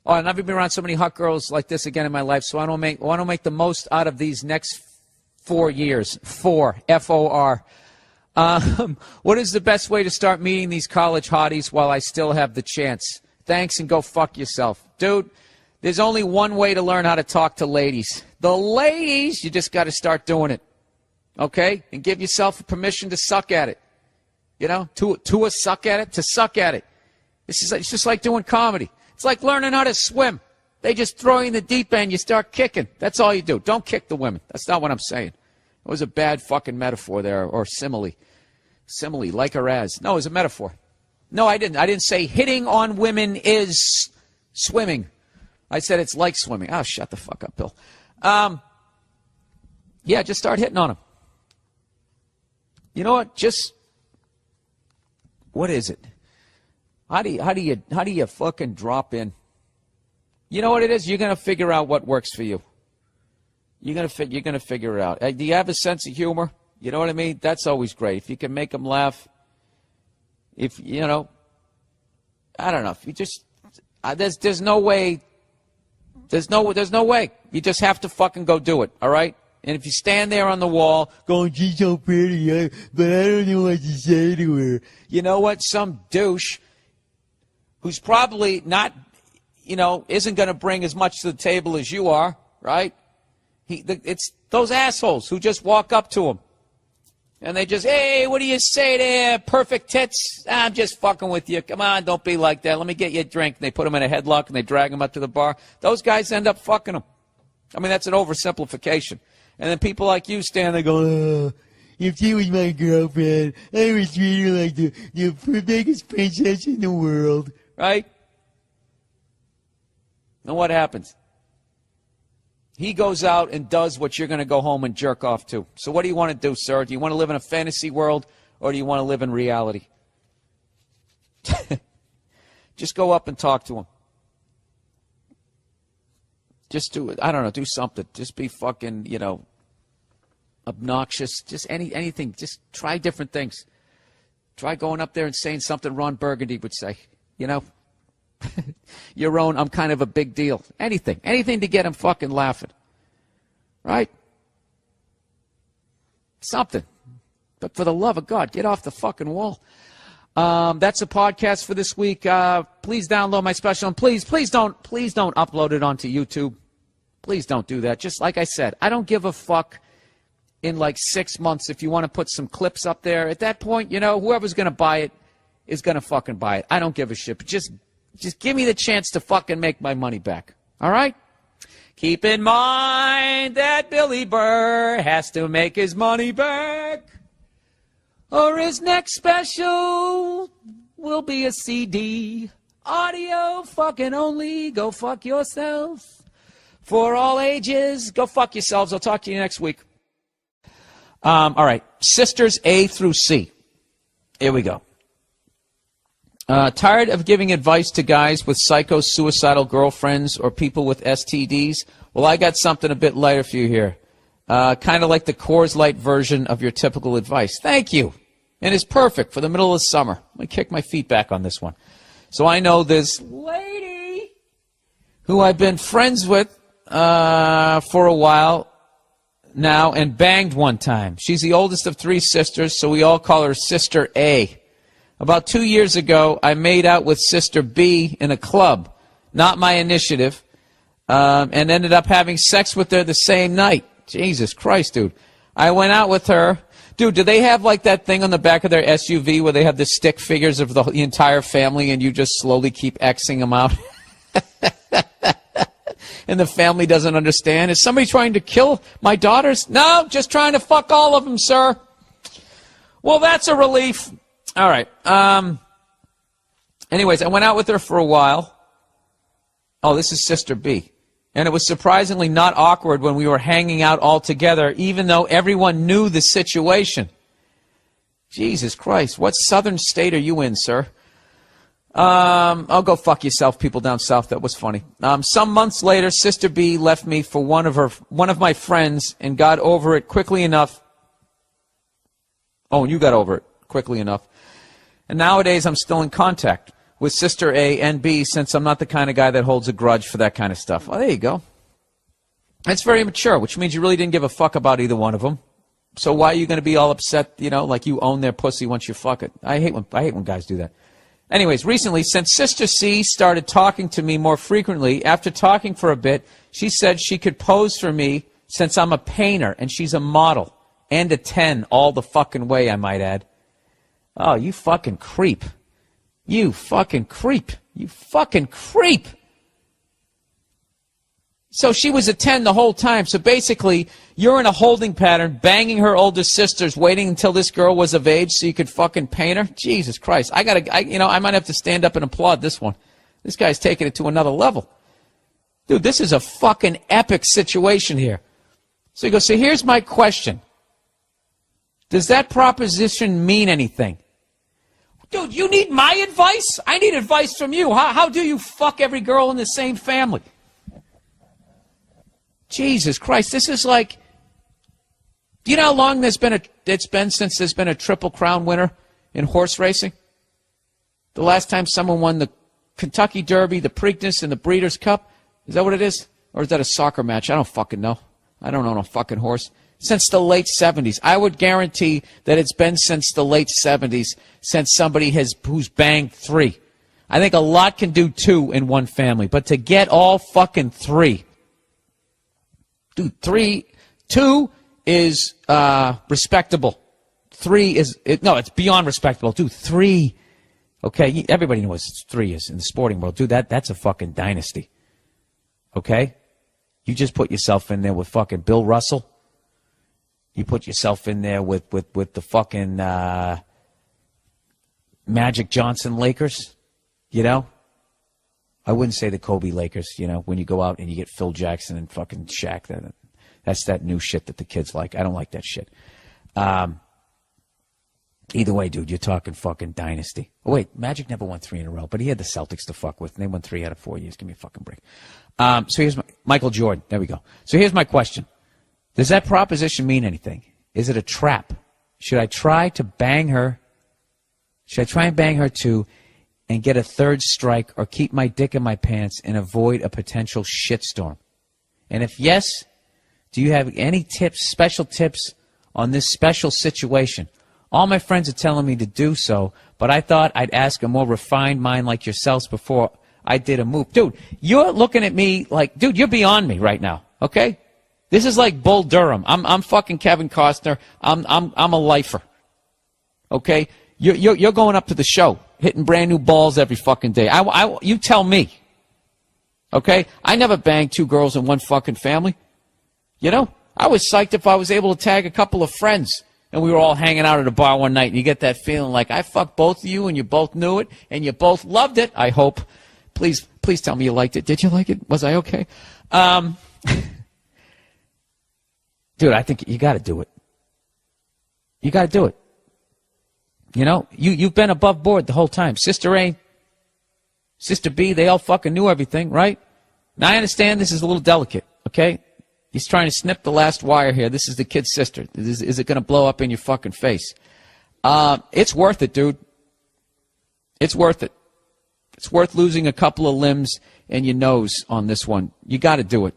Oh, I've never been around so many hot girls like this again in my life, so I want to make the most out of these next 4 years. F-O-R. What is the best way to start meeting these college hotties while I still have the chance? Thanks, and go fuck yourself. Dude, there's only one way to learn how to talk to ladies. The ladies, you just got to start doing it. Okay? And give yourself permission to suck at it. You know? To suck at it? To suck at it. It's just like doing comedy. It's like learning how to swim. They just throw you in the deep end. You start kicking. That's all you do. Don't kick the women. That's not what I'm saying. It was a bad fucking metaphor there, or simile. Simile, like or as. No, it was a metaphor. No, I didn't. I didn't say hitting on women is swimming. I said it's like swimming. Oh, shut the fuck up, Bill. Yeah, just start hitting on them. You know what? What is it? How do you fucking drop in? You know what it is? You're gonna figure out what works for you. You're gonna figure it out. Do you have a sense of humor? You know what I mean? That's always great. If you can make them laugh. If you know, I don't know. If you just there's no way. There's no way. You just have to fucking go do it. All right. And if you stand there on the wall going, she's so pretty, but I don't know what to say to her. You know what? Some douche who's probably not, you know, isn't going to bring as much to the table as you are, right? It's those assholes who just walk up to him. And they just, hey, what do you say there? Perfect tits? I'm just fucking with you. Come on, don't be like that. Let me get you a drink. And they put him in a headlock and they drag him up to the bar. Those guys end up fucking him. I mean, that's an oversimplification. And then people like you stand there going, if she was my girlfriend, I would treat her like the biggest princess in the world. Right? And what happens? He goes out and does what you're going to go home and jerk off to. So what do you want to do, sir? Do you want to live in a fantasy world, or do you want to live in reality? Just go up and talk to him. Just do it. I don't know. Do something. Just be fucking, you know. obnoxious, just anything. Just try different things. Try going up there and saying something Ron Burgundy would say. You know, your own, I'm kind of a big deal. Anything to get him fucking laughing. Right? Something. But for the love of God, get off the fucking wall. That's a podcast for this week. Please download my special, and please don't upload it onto YouTube. Please don't do that. Just like I said, I don't give a fuck in like 6 months if you want to put some clips up there. At that point, you know, whoever's going to buy it is going to fucking buy it. I don't give a shit. But just give me the chance to fucking make my money back. All right? Keep in mind that Billy Burr has to make his money back, or his next special will be a CD. Audio fucking only. Go fuck yourself. For all ages, go fuck yourselves. I'll talk to you next week. All right. Sisters A through C. Here we go. Tired of giving advice to guys with psycho-suicidal girlfriends or people with STDs? Well, I got something a bit lighter for you here. Kind of like the Coors Light version of your typical advice. Thank you. And it's perfect for the middle of the summer. Let me kick my feet back on this one. So I know this lady who I've been friends with for a while now and banged one time. She's the oldest of 3 sisters, so we all call her Sister A. About 2 years ago, I made out with Sister B in a club, not my initiative, and ended up having sex with her the same night. Jesus Christ, dude. I went out with her. Dude, do they have like that thing on the back of their SUV where they have the stick figures of the entire family and you just slowly keep Xing them out? And the family doesn't understand. Is somebody trying to kill my daughters? No, just trying to fuck all of them, sir. Well, that's a relief. All right. Anyways, I went out with her for a while. Oh, this is Sister B. And it was surprisingly not awkward when we were hanging out all together, even though everyone knew the situation. Jesus Christ, what southern state are you in, sir? I'll go fuck yourself, people down south. That was funny. Some months later, Sister B left me for one of my friends and got over it quickly enough. Oh, and you got over it quickly enough. And nowadays, I'm still in contact with Sister A and B, since I'm not the kind of guy that holds a grudge for that kind of stuff. Oh, there you go. That's very mature, which means you really didn't give a fuck about either one of them. So why are you going to be all upset, you know, like you own their pussy once you fuck it? I hate when guys do that. Anyways, recently, since Sister C started talking to me more frequently, after talking for a bit, she said she could pose for me since I'm a painter and she's a model. And a 10 all the fucking way, I might add. Oh, you fucking creep. You fucking creep. You fucking creep. So she was a 10 the whole time. So basically, you're in a holding pattern, banging her older sisters, waiting until this girl was of age so you could fucking paint her? Jesus Christ. I might have to stand up and applaud this one. This guy's taking it to another level. Dude, this is a fucking epic situation here. So he goes, so here's my question. Does that proposition mean anything? Dude, you need my advice? I need advice from you. How do you fuck every girl in the same family? Jesus Christ, this is like, do you know how long it's been since there's been a Triple Crown winner in horse racing? The last time someone won the Kentucky Derby, the Preakness, and the Breeders' Cup? Is that what it is? Or is that a soccer match? I don't fucking know. I don't own a fucking horse. Since the late 70s. I would guarantee that it's been since the late 70s since somebody who's banged 3. I think a lot can do 2 in one family, but to get all fucking 3. Dude, 2 is respectable. 3 is, it's beyond respectable. Dude, 3. Okay, everybody knows 3 is in the sporting world. Dude, that's a fucking dynasty. Okay? You just put yourself in there with fucking Bill Russell. You put yourself in there with the fucking Magic Johnson Lakers, you know? I wouldn't say the Kobe Lakers, you know, when you go out and you get Phil Jackson and fucking Shaq. That's that new shit that the kids like. I don't like that shit. Either way, dude, you're talking fucking dynasty. Oh, wait, Magic never won 3 in a row, but he had the Celtics to fuck with, and they won 3 out of 4 years. Give me a fucking break. So here's Michael Jordan. There we go. So here's my question. Does that proposition mean anything? Is it a trap? Should I try to bang her? Should I try and bang her too and get a third strike, or keep my dick in my pants and avoid a potential shitstorm? And if yes, do you have any tips, special tips on this special situation? All my friends are telling me to do so, but I thought I'd ask a more refined mind like yourselves before I did a move. Dude, you're looking at me like, dude, you're beyond me right now, okay? This is like Bull Durham. I'm fucking Kevin Costner. I'm a lifer, okay? You're going up to the show, hitting brand new balls every fucking day. You tell me, okay? I never banged 2 girls in one fucking family. You know, I was psyched if I was able to tag a couple of friends and we were all hanging out at a bar one night and you get that feeling like I fucked both of you and you both knew it and you both loved it, I hope. Please tell me you liked it. Did you like it? Was I okay? Dude, I think you got to do it. You got to do it. You know, you've been above board the whole time. Sister A, Sister B, they all fucking knew everything, right? Now, I understand this is a little delicate, okay? He's trying to snip the last wire here. This is the kid's sister. Is it going to blow up in your fucking face? It's worth it, dude. It's worth it. It's worth losing a couple of limbs and your nose on this one. You got to do it.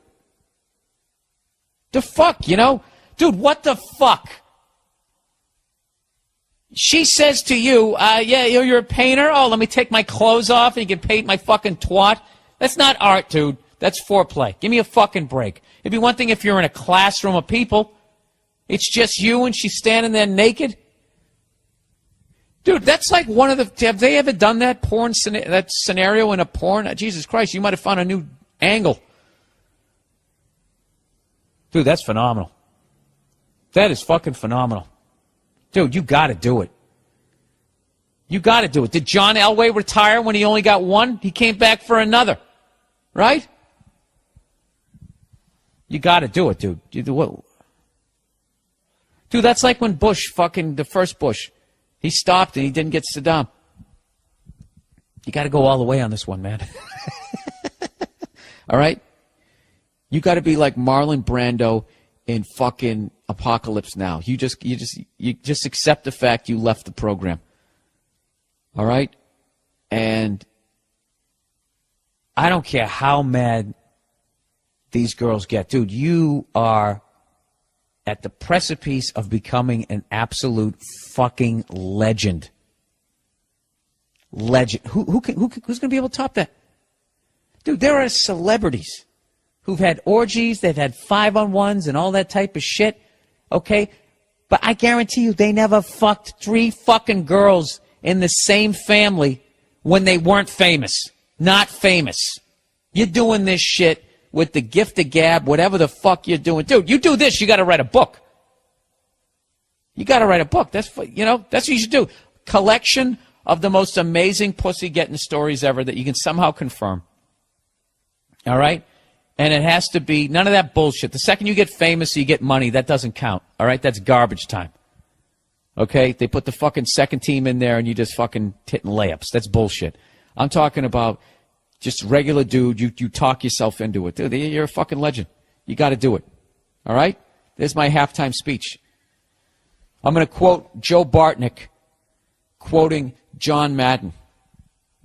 The fuck, you know? Dude, what the fuck? She says to you, yeah, you're a painter? Oh, let me take my clothes off and you can paint my fucking twat? That's not art, dude. That's foreplay. Give me a fucking break. It'd be one thing if you're in a classroom of people. It's just you and she's standing there naked. Dude, that's like one of the... Have they ever done that that scenario in a porn? Jesus Christ, you might have found a new angle. Dude, that's phenomenal. That is fucking phenomenal. Dude, you got to do it. You got to do it. Did John Elway retire when he only got one? He came back for another. Right? You got to do it, dude. Dude, that's like when Bush, the first Bush, he stopped and he didn't get Saddam. You got to go all the way on this one, man. All right? You got to be like Marlon Brando in fucking Apocalypse Now. You just accept the fact you left the program. All right? And I don't care how mad these girls get. Dude, you are at the precipice of becoming an absolute fucking legend. Legend. Who's going to be able to top that? Dude, there are celebrities who've had orgies, they've had 5-on-1s and all that type of shit, okay? But I guarantee you they never fucked 3 fucking girls in the same family when they weren't famous. Not famous. You're doing this shit with the gift of gab, whatever the fuck you're doing. Dude, you do this, you got to write a book. You got to write a book. That's what you should do. Collection of the most amazing pussy-getting stories ever that you can somehow confirm. All right? And it has to be none of that bullshit. The second you get famous, you get money, that doesn't count. All right? That's garbage time. Okay? They put the fucking second team in there and you just fucking hitting layups. That's bullshit. I'm talking about just regular dude. You talk yourself into it. Dude, you're a fucking legend. You got to do it. All right? There's my halftime speech. I'm going to quote Joe Bartnick quoting John Madden.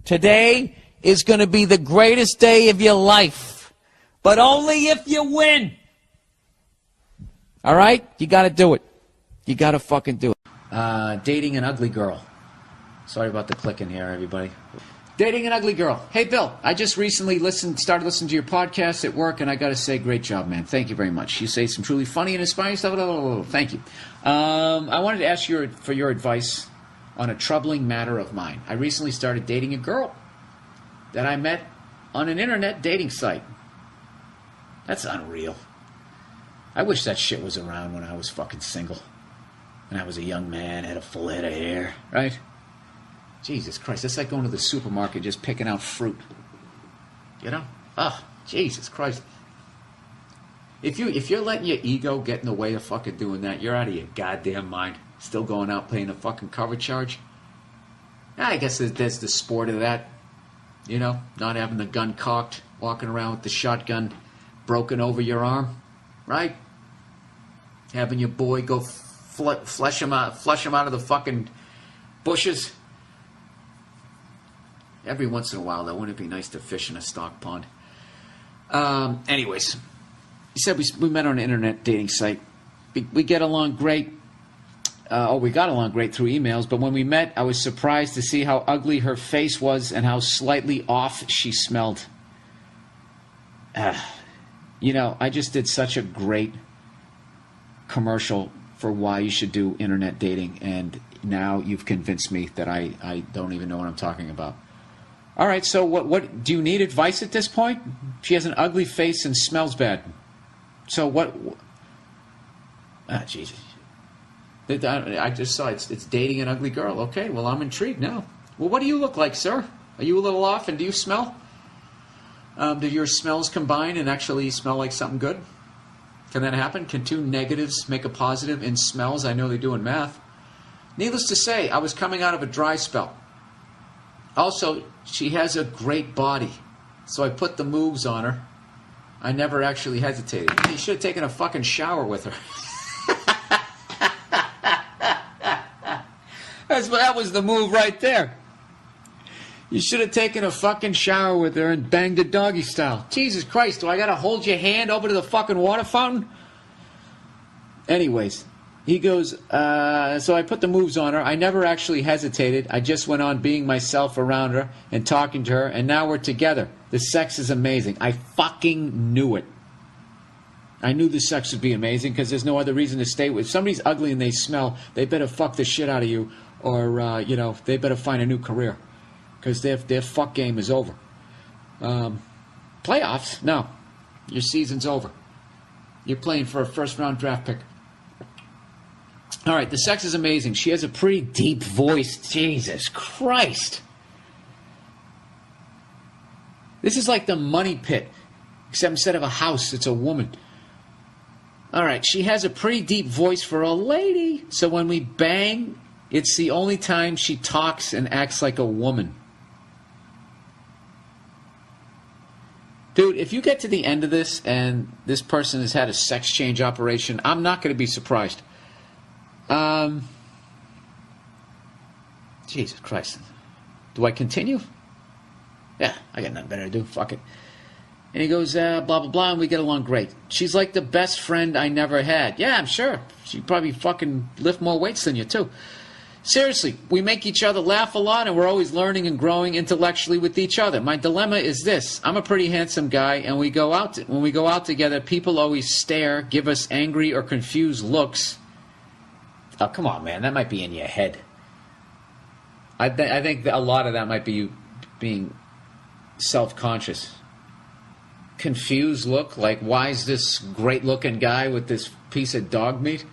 Today is going to be the greatest day of your life, but only if you win. All right? You got to do it. You got to fucking do it. Dating an ugly girl. Sorry about the clicking here, everybody. Dating an ugly girl. Hey, Bill, I just recently started listening to your podcast at work, and I got to say, great job, man. Thank you very much. You say some truly funny and inspiring stuff. Thank you. I wanted to ask you for your advice on a troubling matter of mine. I recently started dating a girl that I met on an internet dating site. That's unreal. I wish that shit was around when I was fucking single. When I was a young man, had a full head of hair, right? Jesus Christ, that's like going to the supermarket just picking out fruit. You know? Oh, Jesus Christ. If you're letting your ego get in the way of fucking doing that, you're out of your goddamn mind. Still going out paying a fucking cover charge? I guess there's the sport of that. You know? Not having the gun cocked, walking around with the shotgun broken over your arm. Right? Having your boy go flush them out of the fucking bushes. Every once in a while, though, wouldn't it be nice to fish in a stock pond? Anyways, he said we met on an internet dating site. We get along great. We got along great through emails, but when we met, I was surprised to see how ugly her face was and how slightly off she smelled. You know, I just did such a great commercial for why you should do internet dating, and now you've convinced me that I don't even know what I'm talking about. All right, so what do you need advice at this point? She has an ugly face and smells bad. So what? Jesus. I just saw it's dating an ugly girl. Okay, well, I'm intrigued now. Well, what do you look like, sir? Are you a little off, and do you smell? Do your smells combine and actually smell like something good? Can that happen? Can two negatives make a positive in smells? I know they do in math. Needless to say, I was coming out of a dry spell. Also, she has a great body, so I put the moves on her. I never actually hesitated. You should have taken a fucking shower with her. That was the move right there. You should have taken a fucking shower with her and banged the doggy style. Jesus Christ, do I gotta hold your hand over to the fucking water fountain? Anyways, he goes, so I put the moves on her. I never actually hesitated. I just went on being myself around her and talking to her, and now we're together. The sex is amazing. I fucking knew it. I knew the sex would be amazing because there's no other reason to stay with. If somebody's ugly and they smell, they better fuck the shit out of you, or, you know, they better find a new career because their fuck game is over. Playoffs? No. Your season's over. You're playing for a first-round draft pick. All right, the sex is amazing. She has a pretty deep voice. Jesus Christ. This is like the Money Pit, except instead of a house, it's a woman. All right, she has a pretty deep voice for a lady, so when we bang, it's the only time she talks and acts like a woman. Dude, if you get to the end of this and this person has had a sex change operation, I'm not going to be surprised. Jesus Christ. Do I continue? Yeah, I got nothing better to do. Fuck it. And he goes, blah, blah, blah, and we get along great. She's like the best friend I never had. Yeah, I'm sure. She'd probably fucking lift more weights than you, too. Seriously, we make each other laugh a lot, and we're always learning and growing intellectually with each other. My dilemma is this. I'm a pretty handsome guy, and when we go out together, people always stare, give us angry or confused looks. Oh, come on, man. That might be in your head. I think that a lot of that might be you being self-conscious. Confused look, like, why is this great-looking guy with this piece of dog meat?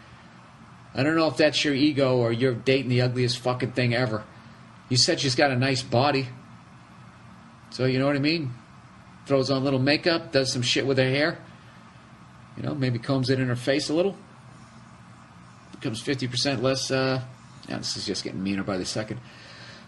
I don't know if that's your ego or you're dating the ugliest fucking thing ever. You said she's got a nice body. So, you know what I mean? Throws on a little makeup, does some shit with her hair. You know, maybe combs it in her face a little. Becomes 50% less, yeah, this is just getting meaner by the second.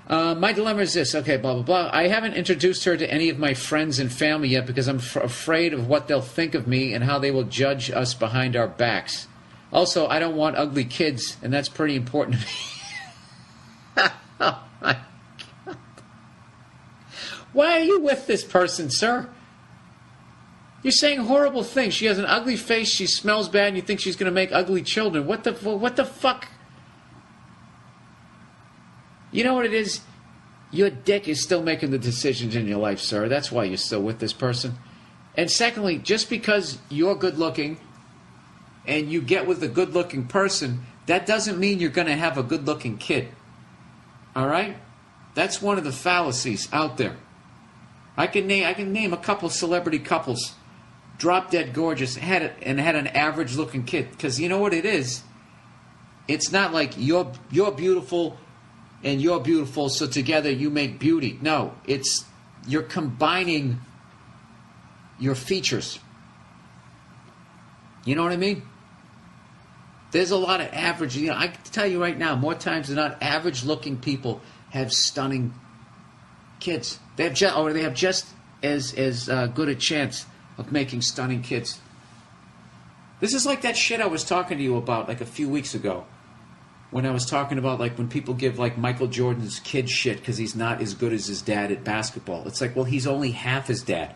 My dilemma is this. Okay, blah, blah, blah. I haven't introduced her to any of my friends and family yet because I'm afraid of what they'll think of me and how they will judge us behind our backs. Also, I don't want ugly kids, and that's pretty important to me. Oh, my God. Why are you with this person, sir? You're saying horrible things. She has an ugly face, she smells bad, and you think she's going to make ugly children. What the fuck? You know what it is? Your dick is still making the decisions in your life, sir. That's why you're still with this person. And secondly, just because you're good looking and you get with a good looking person, that doesn't mean you're going to have a good looking kid. All right? That's one of the fallacies out there. I can name a couple celebrity couples, drop dead gorgeous, had an average looking kid. Because you know what it is? It's not like you're beautiful and you're beautiful, so together you make beauty. No, it's you're combining your features. You know what I mean? There's a lot of average, you know, I can tell you right now, more times than not, average-looking people have stunning kids. They have just as good a chance of making stunning kids. This is like that shit I was talking to you about like a few weeks ago. when I was talking about, like, when people give, like, Michael Jordan's kid shit because he's not as good as his dad at basketball. It's like, well, he's only half his dad.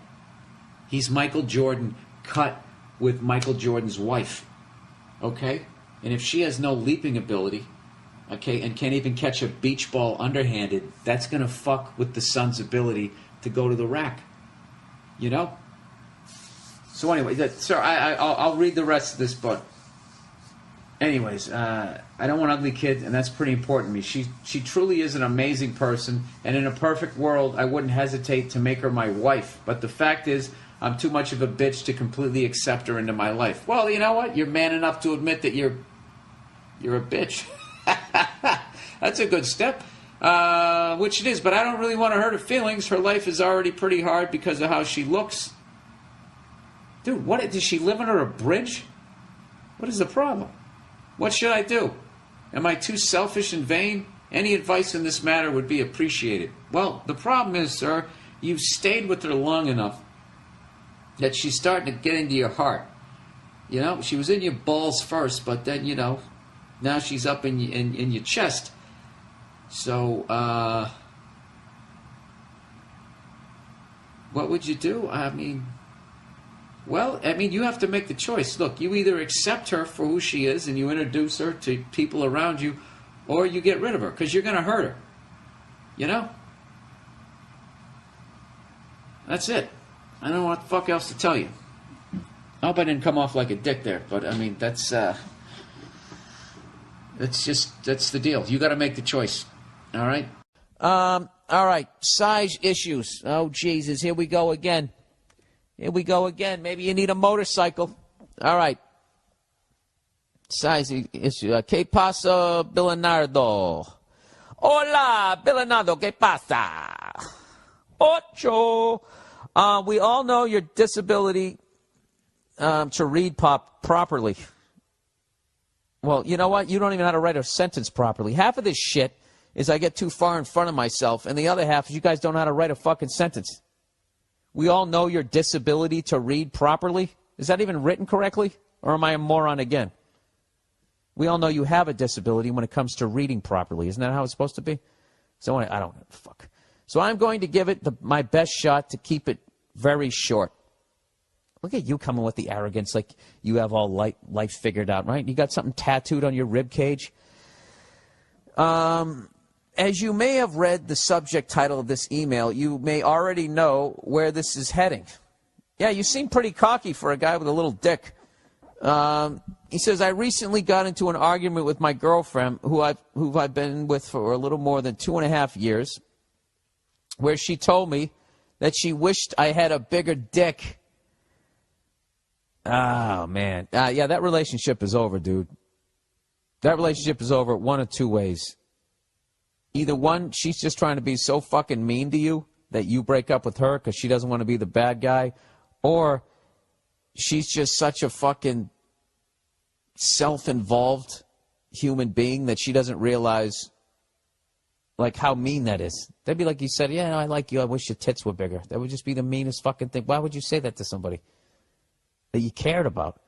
He's Michael Jordan cut with Michael Jordan's wife, okay? And if she has no leaping ability, okay, and can't even catch a beach ball underhanded, that's going to fuck with the son's ability to go to the rack, you know? So anyway, sir, I'll read the rest of this book. Anyways, I don't want ugly kids, and that's pretty important to me. She truly is an amazing person, and in a perfect world, I wouldn't hesitate to make her my wife. But the fact is, I'm too much of a bitch to completely accept her into my life. Well, you know what? You're man enough to admit that you're a bitch. That's a good step, which it is. But I don't really want to hurt her feelings. Her life is already pretty hard because of how she looks. Dude, what? Does she live under a bridge? What is the problem? What should I do? Am I too selfish and vain? Any advice in this matter would be appreciated. Well, the problem is, sir, you've stayed with her long enough that she's starting to get into your heart. You know, she was in your balls first, but then, you know, now she's up in your chest. So, what would you do? I mean, well, you have to make the choice. Look, you either accept her for who she is and you introduce her to people around you, or you get rid of her, because you're going to hurt her. You know? That's it. I don't know what the fuck else to tell you. I hope I didn't come off like a dick there, but I mean, that's the deal. You got to make the choice. All right? All right. Size issues. Oh, Jesus. Here we go again. Here we go again. Maybe you need a motorcycle. All right. Size issue. ¿Qué pasa, Billonardo? Hola, Billonardo. ¿Qué pasa? Ocho. We all know your disability to read properly. Well, you know what? You don't even know how to write a sentence properly. Half of this shit is I get too far in front of myself, and the other half is you guys don't know how to write a fucking sentence. We all know your disability to read properly. Is that even written correctly? Or am I a moron again? We all know you have a disability when it comes to reading properly. Isn't that how it's supposed to be? So I don't give a fuck. So I'm going to give it my best shot to keep it very short. Look at you coming with the arrogance like you have all life figured out, right? You got something tattooed on your rib cage. As you may have read the subject title of this email, you may already know where this is heading. Yeah, you seem pretty cocky for a guy with a little dick. He says, I recently got into an argument with my girlfriend, who I've been with for a little more than 2.5 years, where she told me that she wished I had a bigger dick. Oh, man. Yeah, that relationship is over, dude. That relationship is over one of two ways. Either one, she's just trying to be so fucking mean to you that you break up with her because she doesn't want to be the bad guy, or she's just such a fucking self-involved human being that she doesn't realize, like, how mean that is. That'd be like you said, yeah, I like you, I wish your tits were bigger. That would just be the meanest fucking thing. Why would you say that to somebody that you cared about?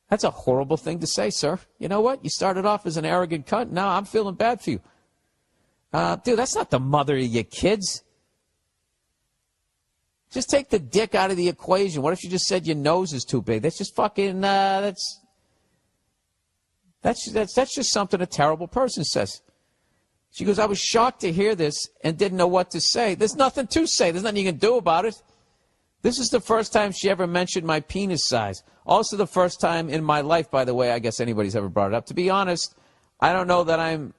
That's a horrible thing to say, sir. You know what? You started off as an arrogant cunt. Now I'm feeling bad for you. Dude, that's not the mother of your kids. Just take the dick out of the equation. What if you just said your nose is too big? That's just fucking, that's just something a terrible person says. She goes, I was shocked to hear this and didn't know what to say. There's nothing to say. There's nothing you can do about it. This is the first time she ever mentioned my penis size. Also the first time in my life, by the way, I guess anybody's ever brought it up. To be honest, I don't know that I'm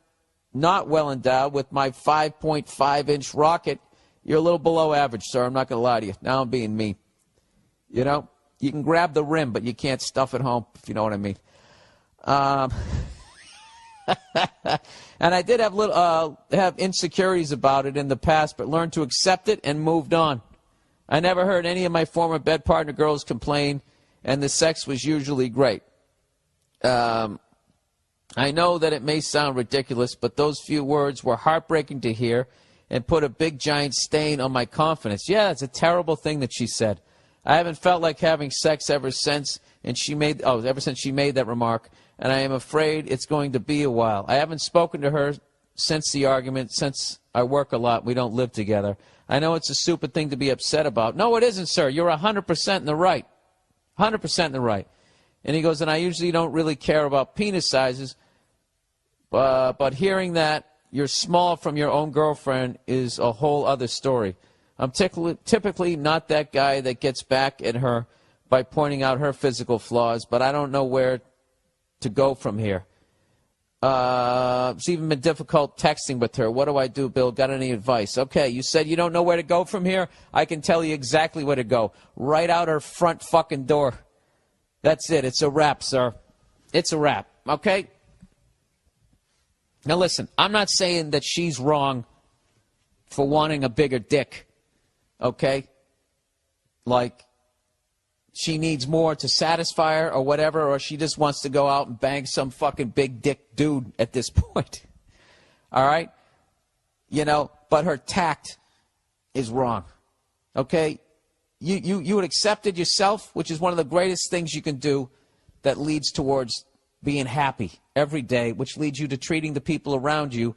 not well endowed with my 5.5-inch rocket. You're a little below average, sir. I'm not going to lie to you. Now I'm being mean. You know, you can grab the rim, but you can't stuff it home, if you know what I mean. And I did have insecurities about it in the past, but learned to accept it and moved on. I never heard any of my former bed partner girls complain, and the sex was usually great. I know that it may sound ridiculous, but those few words were heartbreaking to hear and put a big giant stain on my confidence. Yeah, it's a terrible thing that she said. I haven't felt like having sex ever since, and ever since she made that remark. and I am afraid it's going to be a while. I haven't spoken to her since the argument, since I work a lot. We don't live together. I know it's a stupid thing to be upset about. No, it isn't, sir. You're 100% in the right. 100% in the right. And he goes, and I usually don't really care about penis sizes, but hearing that you're small from your own girlfriend is a whole other story. I'm typically not that guy that gets back at her by pointing out her physical flaws, but I don't know where to go from here. It's even been difficult texting with her. What do I do, Bill? Got any advice? Okay, you said you don't know where to go from here? I can tell you exactly where to go. Right out her front fucking door. That's it. It's a wrap, sir. It's a wrap, okay? Now listen, I'm not saying that she's wrong for wanting a bigger dick, okay? Like, she needs more to satisfy her or whatever, or she just wants to go out and bang some fucking big dick dude at this point. All right? You know, but her tact is wrong. Okay? You would accept it yourself, which is one of the greatest things you can do that leads towards being happy every day, which leads you to treating the people around you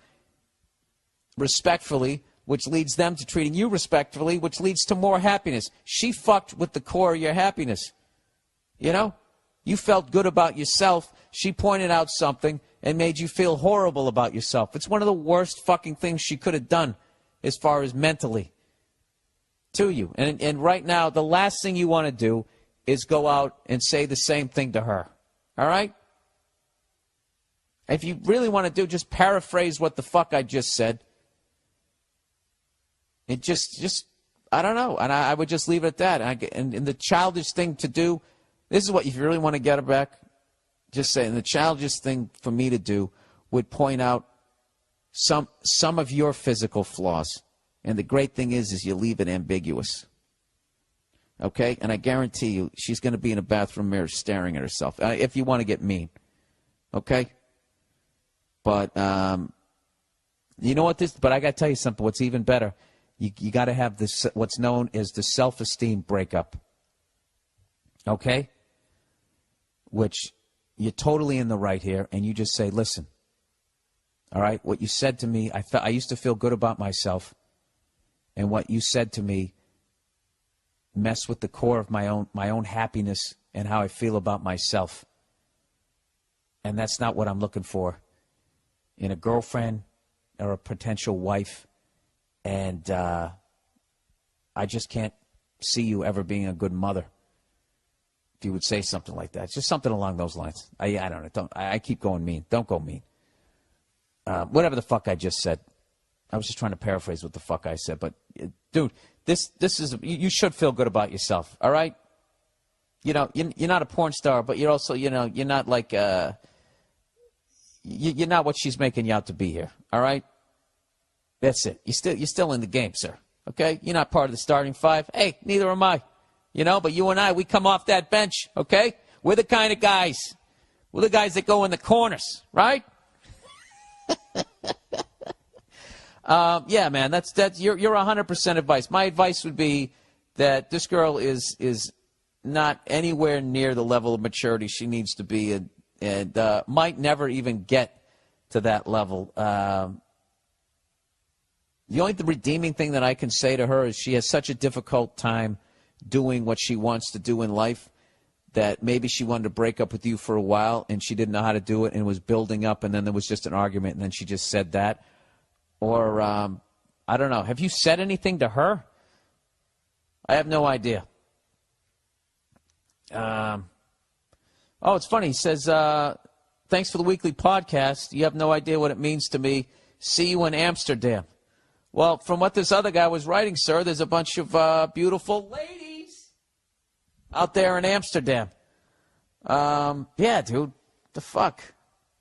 respectfully, which leads them to treating you respectfully, which leads to more happiness. She fucked with the core of your happiness. You know? You felt good about yourself. She pointed out something and made you feel horrible about yourself. It's one of the worst fucking things she could have done as far as mentally to you. And right now, the last thing you want to do is go out and say the same thing to her. All right? If you really want to do, just paraphrase what the fuck I just said. It just I don't know. And I would just leave it at that. And the childish thing to do, this is what, if you really want to get her back, just say, and the childish thing for me to do would point out some of your physical flaws. And the great thing is you leave it ambiguous. Okay? And I guarantee you, she's going to be in a bathroom mirror staring at herself, if you want to get mean. Okay? But, you know what this, but I got to tell you something, what's even better. You got to have this, what's known as the self-esteem breakup. Okay? Which you're totally in the right here, and you just say, listen, all right, what you said to me, I used to feel good about myself, and what you said to me messed with the core of my own happiness and how I feel about myself. And that's not what I'm looking for in a girlfriend or a potential wife. And I just can't see you ever being a good mother. If you would say something like that. Just something along those lines. I don't know. I keep going mean. Don't go mean. Whatever the fuck I just said. I was just trying to paraphrase what the fuck I said. But, dude, this is, you should feel good about yourself. All right? You know, you're not a porn star, but you're also, you know, you're not like, you're not what she's making you out to be here. All right? That's it. You're still in the game, sir. Okay? You're not part of the starting five. Hey, neither am I. You know, but you and I, we come off that bench, okay? We're the kind of guys. We're the guys that go in the corners, right? Yeah, man, that's you're 100% advice. My advice would be that this girl is not anywhere near the level of maturity she needs to be, and might never even get to that level. The only redeeming thing that I can say to her is she has such a difficult time doing what she wants to do in life that maybe she wanted to break up with you for a while and she didn't know how to do it and was building up, and then there was just an argument and then she just said that. Or, I don't know. Have you said anything to her? I have no idea. Oh, it's funny. He says, thanks for the weekly podcast. You have no idea what it means to me. See you in Amsterdam. Well, from what this other guy was writing, sir, there's a bunch of beautiful ladies out there in Amsterdam. Yeah, dude. The fuck?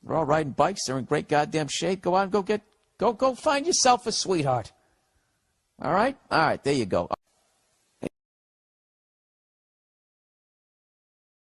They're all riding bikes. They're in great goddamn shape. Go out and go find yourself a sweetheart. All right? All right, there you go.